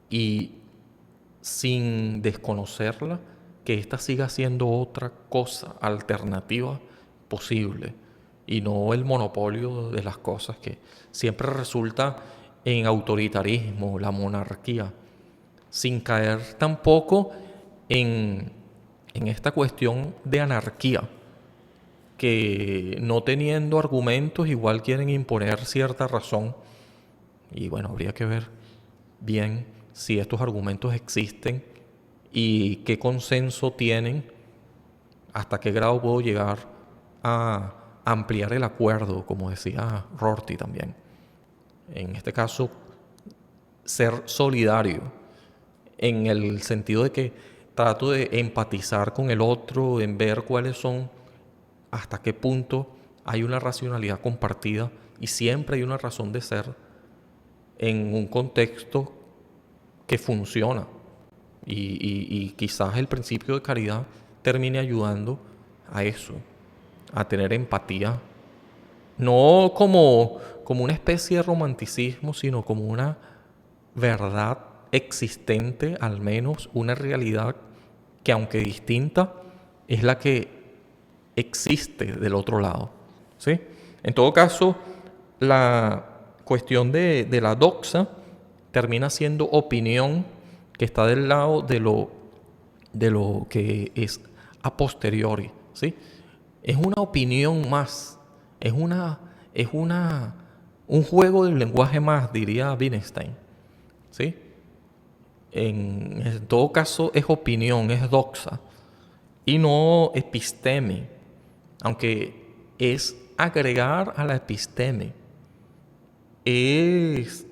y sin desconocerla, que ésta siga siendo otra cosa alternativa posible y no el monopolio de las cosas que siempre resulta en autoritarismo, la monarquía, sin caer tampoco en esta cuestión de anarquía, que no teniendo argumentos igual quieren imponer cierta razón. Y bueno, habría que ver bien si estos argumentos existen y qué consenso tienen, hasta qué grado puedo llegar a ampliar el acuerdo, como decía Rorty también. En este caso, ser solidario, en el sentido de que trato de empatizar con el otro, en ver cuáles son, hasta qué punto hay una racionalidad compartida y siempre hay una razón de ser en un contexto que funciona. Y quizás el principio de caridad termine ayudando a eso, a tener empatía, no como una especie de romanticismo, sino como una verdad existente, al menos una realidad que, aunque distinta, es la que existe del otro lado, ¿sí? En todo caso, la cuestión de la doxa termina siendo opinión que está del lado de lo que es a posteriori, ¿sí? Es una opinión más, es un juego del lenguaje más, diría Wittgenstein, ¿sí? En todo caso es opinión, es doxa, y no episteme, aunque es agregar a la episteme. Es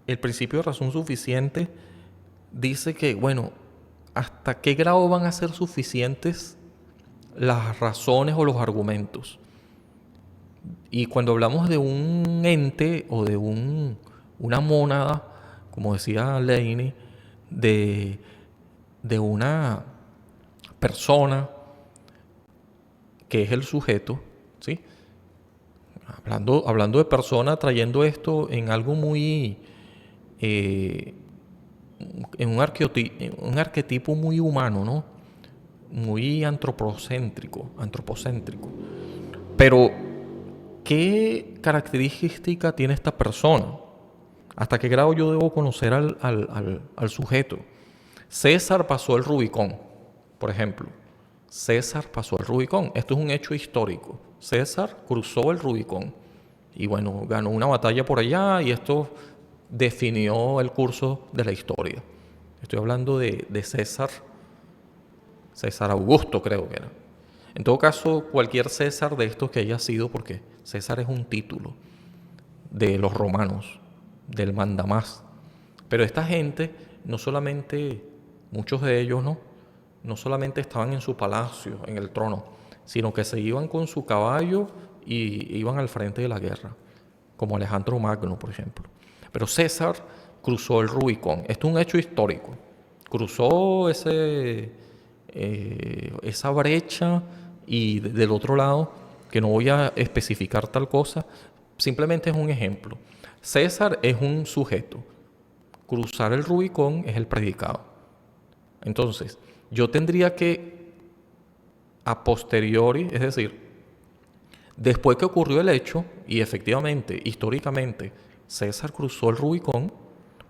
el principio de razón suficiente, dice que, bueno, ¿hasta qué grado van a ser suficientes las razones o los argumentos? Y cuando hablamos de un ente o de una mónada, como decía Leine, de una persona que es el sujeto, ¿sí? Hablando de persona, trayendo esto en algo muy, en un arquetipo muy humano, ¿no? Muy antropocéntrico. Pero, ¿qué característica tiene esta persona? ¿Hasta qué grado yo debo conocer al sujeto? César pasó el Rubicón, por ejemplo. César pasó el Rubicón. Esto es un hecho histórico. César cruzó el Rubicón y bueno, ganó una batalla por allá y esto definió el curso de la historia. Estoy hablando de César, César Augusto creo que era. En todo caso, cualquier César de estos que haya sido, porque César es un título de los romanos, del mandamás. Pero esta gente, no solamente, muchos de ellos no solamente estaban en su palacio, en el trono, sino que se iban con su caballo y iban al frente de la guerra, como Alejandro Magno, por ejemplo. Pero César cruzó el Rubicón. Esto es un hecho histórico. Cruzó esa brecha y del otro lado, que no voy a especificar tal cosa, simplemente es un ejemplo. César es un sujeto. Cruzar el Rubicón es el predicado. Entonces, yo tendría que, a posteriori, es decir, después que ocurrió el hecho, y efectivamente, históricamente, César cruzó el Rubicón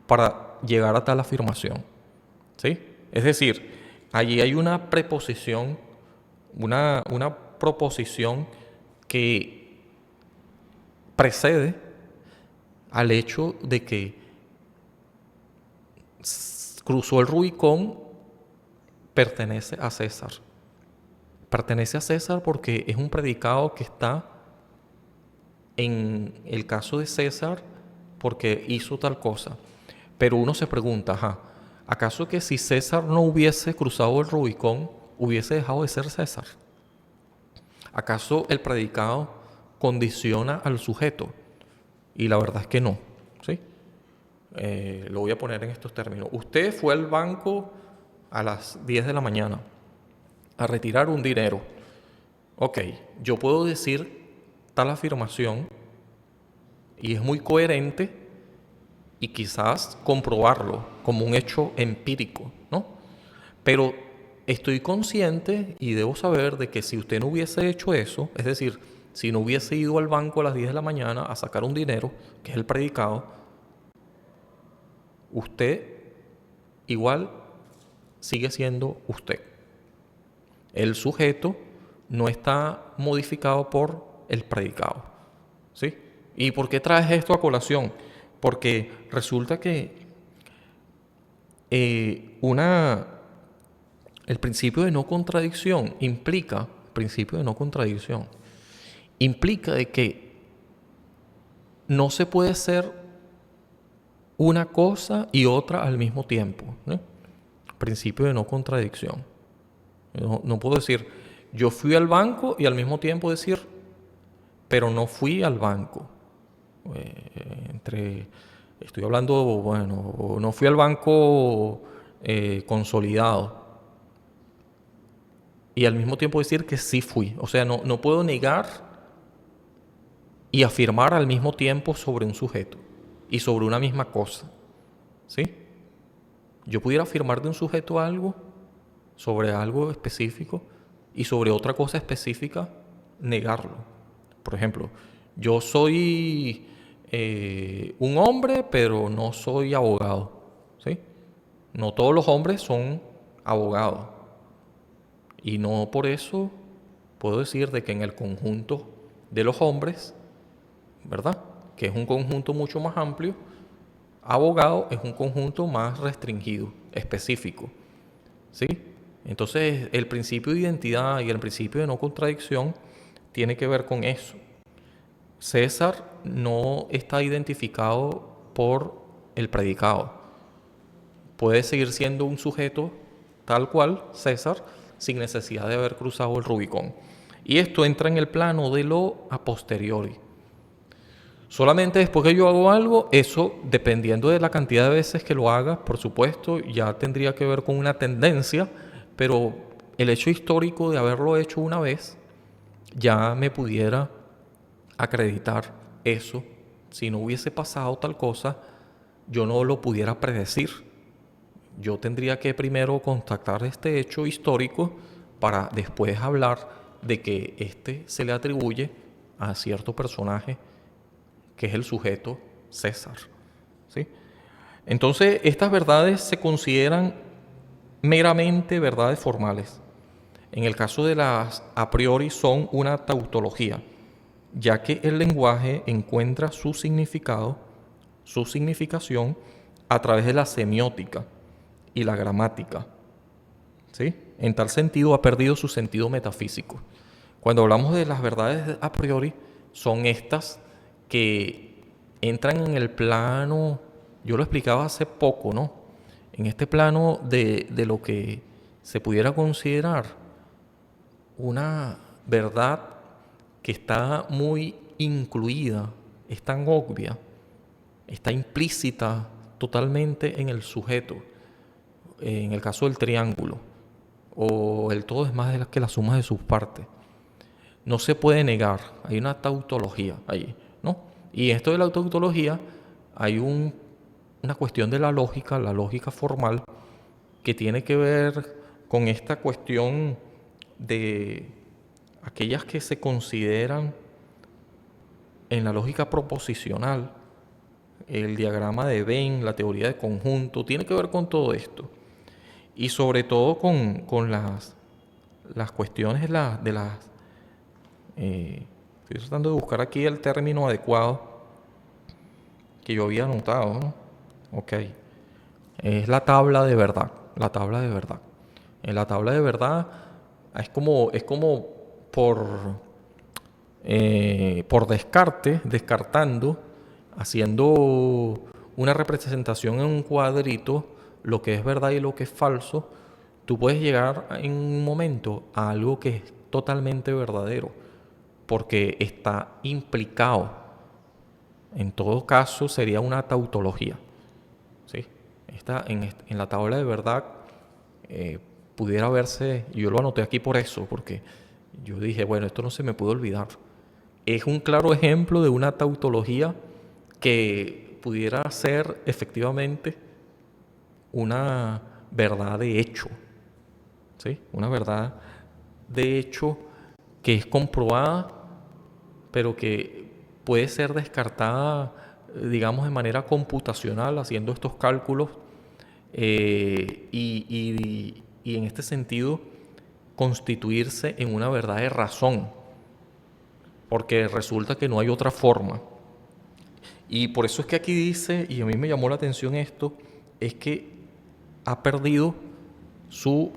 para llegar a tal afirmación. ¿Sí? Es decir, allí hay una preposición, una proposición que precede al hecho de que cruzó el Rubicón, pertenece a César. Pertenece a César porque es un predicado que está en el caso de César porque hizo tal cosa. Pero uno se pregunta, ¿acaso que si César no hubiese cruzado el Rubicón, hubiese dejado de ser César? ¿Acaso el predicado condiciona al sujeto? Y la verdad es que no, ¿sí? Lo voy a poner en estos términos. Usted fue al banco a las 10 de la mañana a retirar un dinero. Ok, yo puedo decir tal afirmación y es muy coherente y quizás comprobarlo como un hecho empírico, ¿no? Pero estoy consciente y debo saber de que si usted no hubiese hecho eso, es decir, si no hubiese ido al banco a las 10 de la mañana a sacar un dinero, que es el predicado, usted igual sigue siendo usted. El sujeto no está modificado por el predicado, ¿sí? ¿Y por qué traes esto a colación? Porque resulta que el principio de no contradicción implica de que no se puede ser una cosa y otra al mismo tiempo, ¿no? Principio de no contradicción. No puedo decir, yo fui al banco y al mismo tiempo decir, pero no fui al banco. Estoy hablando, bueno, no fui al banco consolidado. Y al mismo tiempo decir que sí fui. O sea, no puedo negar y afirmar al mismo tiempo sobre un sujeto y sobre una misma cosa. ¿Sí? Yo pudiera afirmar de un sujeto algo, sobre algo específico, y sobre otra cosa específica negarlo. Por ejemplo, yo soy un hombre, pero no soy abogado. ¿Sí? No todos los hombres son abogados. Y no por eso puedo decir de que en el conjunto de los hombres, ¿verdad? Que es un conjunto mucho más amplio, abogado es un conjunto más restringido, específico. ¿Sí? Entonces, el principio de identidad y el principio de no contradicción tiene que ver con eso. César no está identificado por el predicado. Puede seguir siendo un sujeto tal cual, César, sin necesidad de haber cruzado el Rubicón. Y esto entra en el plano de lo a posteriori. Solamente después que yo hago algo, eso, dependiendo de la cantidad de veces que lo haga, por supuesto, ya tendría que ver con una tendencia, pero el hecho histórico de haberlo hecho una vez ya me pudiera acreditar eso. Si no hubiese pasado tal cosa, yo no lo pudiera predecir. Yo tendría que primero contactar este hecho histórico para después hablar de que este se le atribuye a cierto personaje que es el sujeto César. ¿Sí? Entonces, estas verdades se consideran meramente verdades formales. En el caso de las a priori son una tautología, ya que el lenguaje encuentra su significado, su significación a través de la semiótica y la gramática. ¿Sí? En tal sentido ha perdido su sentido metafísico. Cuando hablamos de las verdades a priori, son estas que entran en el plano, yo lo explicaba hace poco, ¿no? En este plano de lo que se pudiera considerar una verdad que está muy incluida, es tan obvia, está implícita totalmente en el sujeto, en el caso del triángulo, o el todo es más que la suma de sus partes. No se puede negar, hay una tautología allí, ¿no? Y esto de la tautología, hay una cuestión de la lógica formal, que tiene que ver con esta cuestión de aquellas que se consideran en la lógica proposicional, el diagrama de Venn, la teoría de conjunto, tiene que ver con todo esto. Y sobre todo con las cuestiones de las... estoy tratando de buscar aquí el término adecuado que yo había anotado, ¿no? Ok. Es la tabla de verdad. La tabla de verdad. En la tabla de verdad es como por, por descarte, descartando, haciendo una representación en un cuadrito, lo que es verdad y lo que es falso, tú puedes llegar en un momento a algo que es totalmente verdadero, porque está implicado. En todo caso, sería una tautología. ¿Sí? En la tabla de verdad eh, pudiera verse, yo lo anoté aquí por eso, porque yo dije, bueno, esto no se me puede olvidar. Es un claro ejemplo de una tautología que pudiera ser efectivamente una verdad de hecho, ¿sí? Una verdad de hecho que es comprobada, pero que puede ser descartada, digamos, de manera computacional, haciendo estos cálculos, y en este sentido constituirse en una verdad de razón, porque resulta que no hay otra forma. Y por eso es que aquí dice, y a mí me llamó la atención esto, es que ha perdido su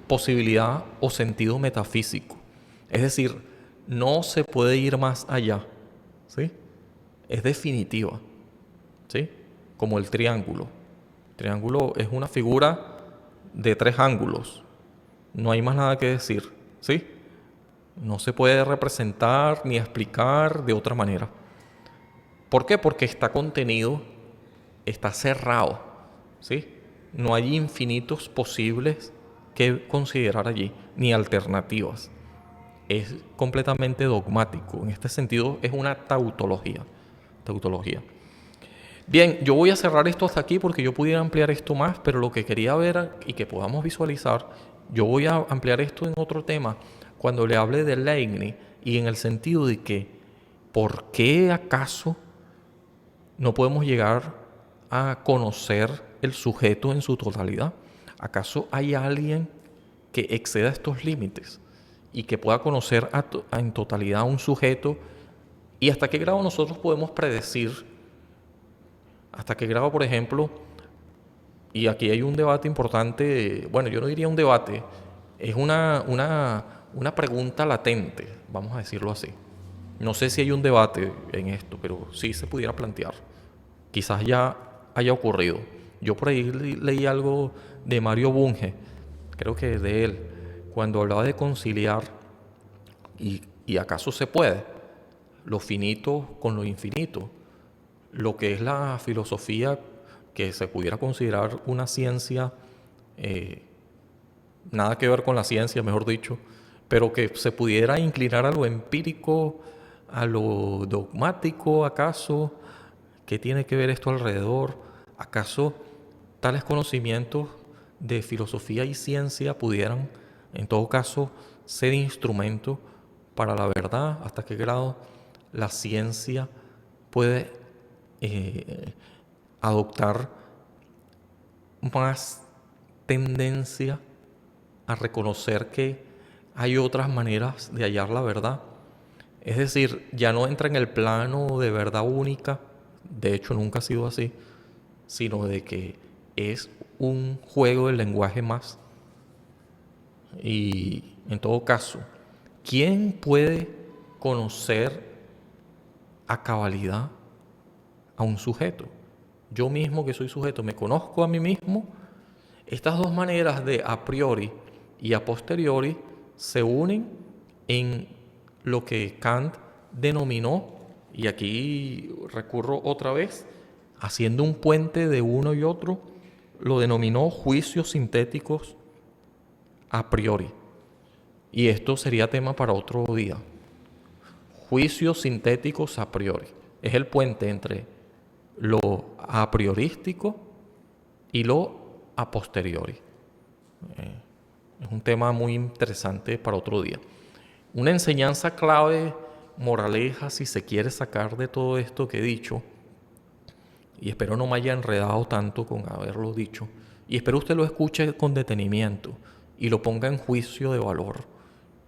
posibilidad o sentido metafísico. Es decir, no se puede ir más allá, ¿sí? Es definitiva, ¿sí? Como el triángulo. El triángulo es una figura de tres ángulos. No hay más nada que decir, ¿sí? No se puede representar ni explicar de otra manera. ¿Por qué? Porque está contenido, está cerrado, ¿sí? No hay infinitos posibles que considerar allí, ni alternativas. Es completamente dogmático. En este sentido, es una tautología. Tautología. Bien, yo voy a cerrar esto hasta aquí porque yo pudiera ampliar esto más, pero lo que quería ver y que podamos visualizar, yo voy a ampliar esto en otro tema cuando le hable de Leibniz y en el sentido de que, ¿por qué acaso no podemos llegar a conocer el sujeto en su totalidad? ¿Acaso hay alguien que exceda estos límites y que pueda conocer en totalidad a un sujeto? ¿Y hasta qué grado nosotros podemos predecir? ¿Hasta qué grado, por ejemplo? Y aquí hay un debate importante, bueno, yo no diría un debate, es una pregunta latente, vamos a decirlo así. No sé si hay un debate en esto, pero sí se pudiera plantear. Quizás ya haya ocurrido. Yo por ahí leí algo de Mario Bunge, creo que de él, cuando hablaba de conciliar, y acaso se puede, lo finito con lo infinito, lo que es la filosofía que se pudiera considerar una ciencia, eh, nada que ver con la ciencia, mejor dicho, pero que se pudiera inclinar a lo empírico, a lo dogmático, acaso. ¿Qué tiene que ver esto alrededor? ¿Acaso tales conocimientos de filosofía y ciencia pudieran, en todo caso, ser instrumento para la verdad? ¿Hasta qué grado la ciencia puede adoptar más tendencia a reconocer que hay otras maneras de hallar la verdad. Es decir, ya no entra en el plano de verdad única, de hecho nunca ha sido así, sino de que es un juego del lenguaje más. Y en todo caso, ¿quién puede conocer a cabalidad a un sujeto? Yo mismo que soy sujeto, me conozco a mí mismo. Estas dos maneras de a priori y a posteriori se unen en lo que Kant denominó, y aquí recurro otra vez, haciendo un puente de uno y otro, lo denominó juicios sintéticos a priori. Y esto sería tema para otro día. Juicios sintéticos a priori. Es el puente entre lo a priorístico y lo a posteriori. Es un tema muy interesante para otro día. Una enseñanza clave, moraleja, si se quiere sacar de todo esto que he dicho, y espero no me haya enredado tanto con haberlo dicho, y espero usted lo escuche con detenimiento y lo ponga en juicio de valor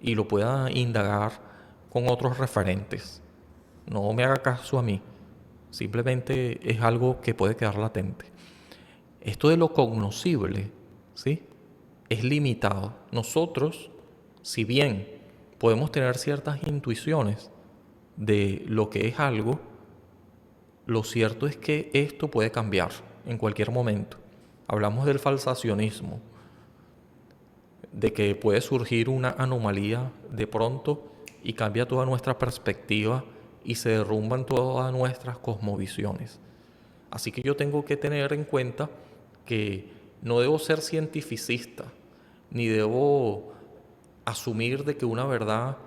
y lo pueda indagar con otros referentes. No me haga caso a mí, simplemente es algo que puede quedar latente. Esto de lo cognoscible, ¿sí?, es limitado. Nosotros, si bien podemos tener ciertas intuiciones de lo que es algo, lo cierto es que esto puede cambiar en cualquier momento. Hablamos del falsacionismo, de que puede surgir una anomalía de pronto y cambia toda nuestra perspectiva y se derrumban todas nuestras cosmovisiones. Así que yo tengo que tener en cuenta que no debo ser cientificista, ni debo asumir de que una verdad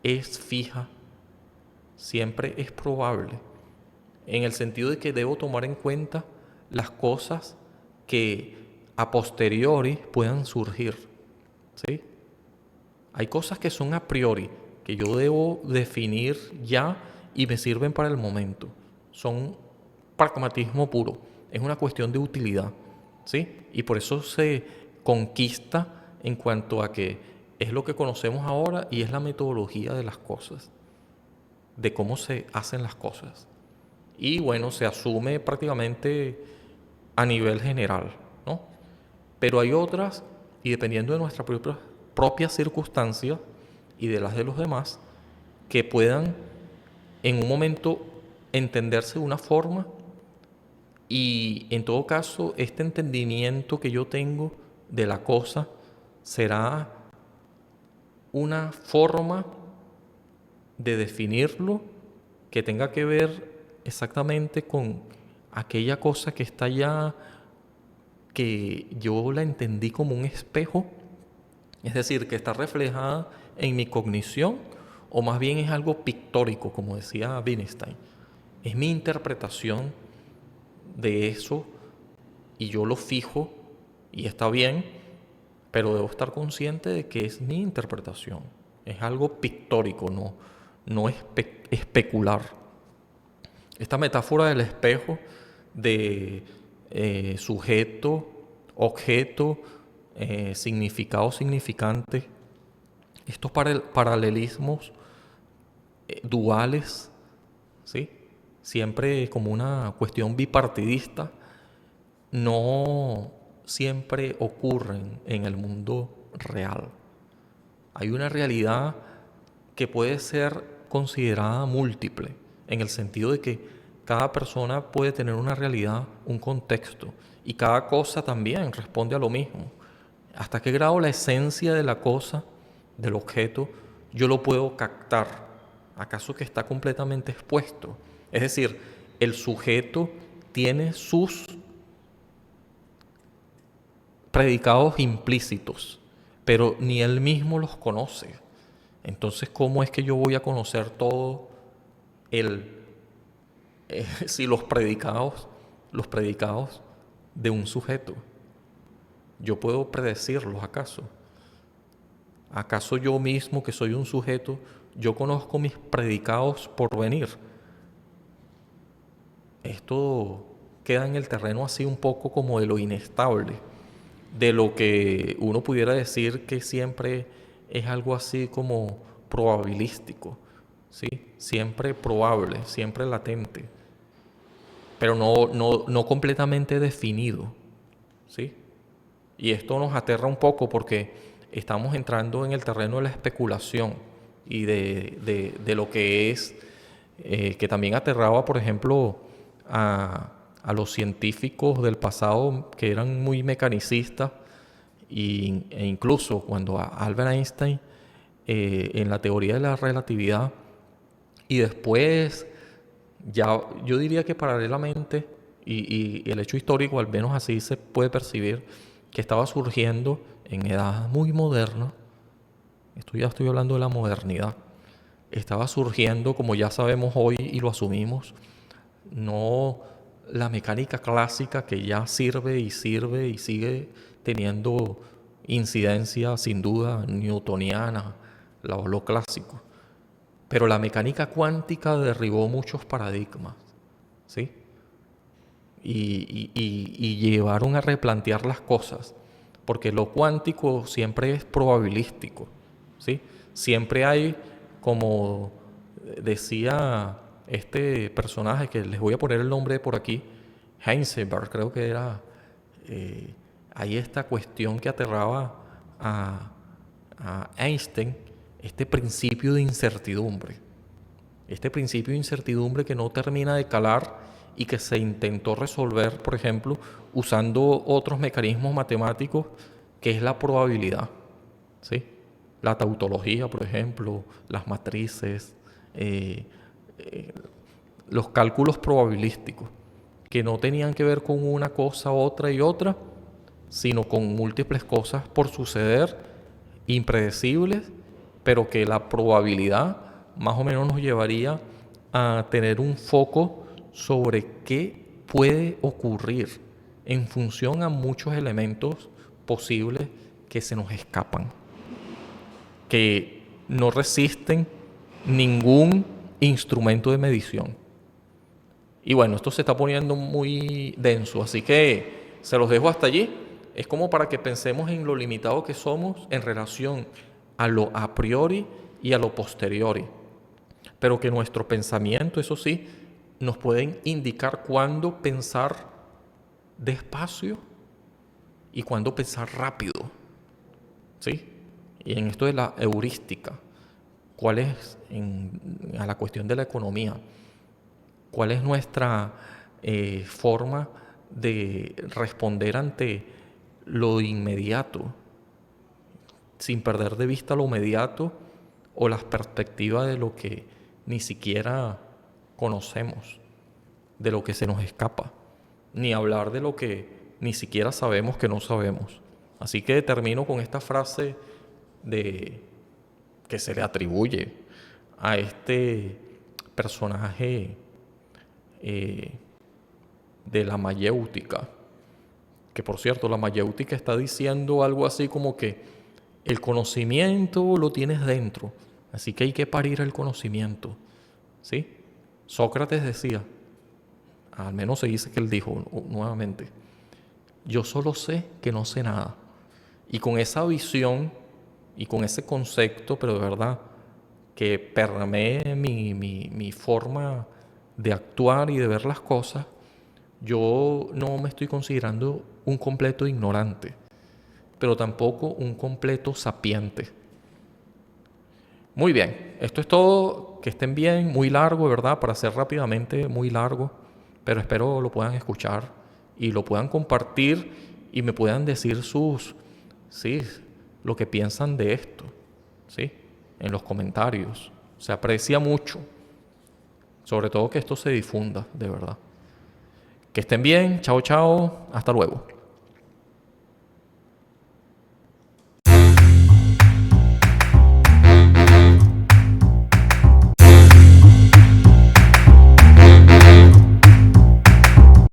es fija, siempre es probable, en el sentido de que debo tomar en cuenta las cosas que a posteriori puedan surgir, ¿sí? Hay cosas que son a priori, que yo debo definir ya y me sirven para el momento. Son pragmatismo puro, es una cuestión de utilidad, ¿sí? Y por eso se conquista en cuanto a que es lo que conocemos ahora y es la metodología de las cosas, de cómo se hacen las cosas. Y bueno, se asume prácticamente a nivel general, ¿no? Pero hay otras, y dependiendo de nuestra propia circunstancia y de las de los demás, que puedan en un momento entenderse de una forma y en todo caso este entendimiento que yo tengo de la cosa será una forma de definirlo que tenga que ver exactamente con aquella cosa que está allá, que yo la entendí como un espejo, es decir, que está reflejada en mi cognición, o más bien es algo pictórico, como decía Wittgenstein. Es mi interpretación de eso y yo lo fijo y está bien, pero debo estar consciente de que es mi interpretación. Es algo pictórico, no especular. Esta metáfora del espejo de sujeto, objeto, significado, significante, estos paralelismos duales, ¿sí?, siempre como una cuestión bipartidista, no siempre ocurren en el mundo real. Hay una realidad que puede ser considerada múltiple, en el sentido de que cada persona puede tener una realidad, un contexto, y cada cosa también responde a lo mismo. ¿Hasta qué grado la esencia de la cosa, del objeto, yo lo puedo captar? ¿Acaso que está completamente expuesto? Es decir, el sujeto tiene sus predicados implícitos, pero ni él mismo los conoce. Entonces, ¿cómo es que yo voy a conocer todo si los predicados de un sujeto? ¿Yo puedo predecirlos acaso? ¿Acaso yo mismo, que soy un sujeto, yo conozco mis predicados por venir? Esto queda en el terreno así un poco como de lo inestable. de lo que uno pudiera decir que siempre es algo así como probabilístico, ¿sí? Siempre probable, siempre latente, pero no completamente definido, ¿sí? Y esto nos aterra un poco porque estamos entrando en el terreno de la especulación y de lo que es, que también aterraba, por ejemplo, a los científicos del pasado que eran muy mecanicistas e incluso cuando a Albert Einstein en la teoría de la relatividad y después ya yo diría que paralelamente y el hecho histórico al menos así se puede percibir que estaba surgiendo en edad muy moderna, esto ya estoy hablando de la modernidad, estaba surgiendo como ya sabemos hoy y lo asumimos, no la mecánica clásica que ya sirve y sigue teniendo incidencia sin duda newtoniana, lo clásico. Pero la mecánica cuántica derribó muchos paradigmas, ¿sí? Y llevaron a replantear las cosas, porque lo cuántico siempre es probabilístico, ¿sí? Siempre hay, como decía este personaje, que les voy a poner el nombre por aquí, Heisenberg, creo que era, hay esta cuestión que aterraba a, a Einstein, este principio de incertidumbre. Este principio de incertidumbre que no termina de calar y que se intentó resolver, por ejemplo, usando otros mecanismos matemáticos que es la probabilidad, ¿sí? La tautología, por ejemplo, las matrices, eh, eh, los cálculos probabilísticos, que no tenían que ver con una cosa, otra y otra, sino con múltiples cosas por suceder, impredecibles, pero que la probabilidad más o menos nos llevaría a tener un foco sobre qué puede ocurrir en función a muchos elementos posibles que se nos escapan, que no resisten ningún instrumento de medición. Y bueno, esto se está poniendo muy denso, así que se los dejo hasta allí. Es como para que pensemos en lo limitado que somos en relación a lo a priori y a lo posteriori. Pero que nuestro pensamiento, eso sí, nos pueden indicar cuándo pensar despacio y cuándo pensar rápido, ¿sí? Y en esto de la heurística, ¿cuál es a la cuestión de la economía? ¿Cuál es nuestra forma de responder ante lo inmediato, sin perder de vista lo inmediato o las perspectivas de lo que ni siquiera conocemos, de lo que se nos escapa, ni hablar de lo que ni siquiera sabemos que no sabemos? Así que termino con esta frase de que se le atribuye a este personaje de la mayéutica, que por cierto la mayéutica está diciendo algo así como que el conocimiento lo tienes dentro, así que hay que parir el conocimiento, ¿sí? Sócrates decía, al menos se dice que él dijo nuevamente, yo solo sé que no sé nada. Y con esa visión y con ese concepto, pero de verdad, que permee mi forma de actuar y de ver las cosas, yo no me estoy considerando un completo ignorante, pero tampoco un completo sapiente. Muy bien, esto es todo, que estén bien, muy largo, ¿verdad? Para hacer rápidamente, muy largo, pero espero lo puedan escuchar y lo puedan compartir y me puedan decir sí, lo que piensan de esto, ¿sí? En los comentarios. Se aprecia mucho, sobre todo que esto se difunda, de verdad. Que estén bien, chao, chao, hasta luego.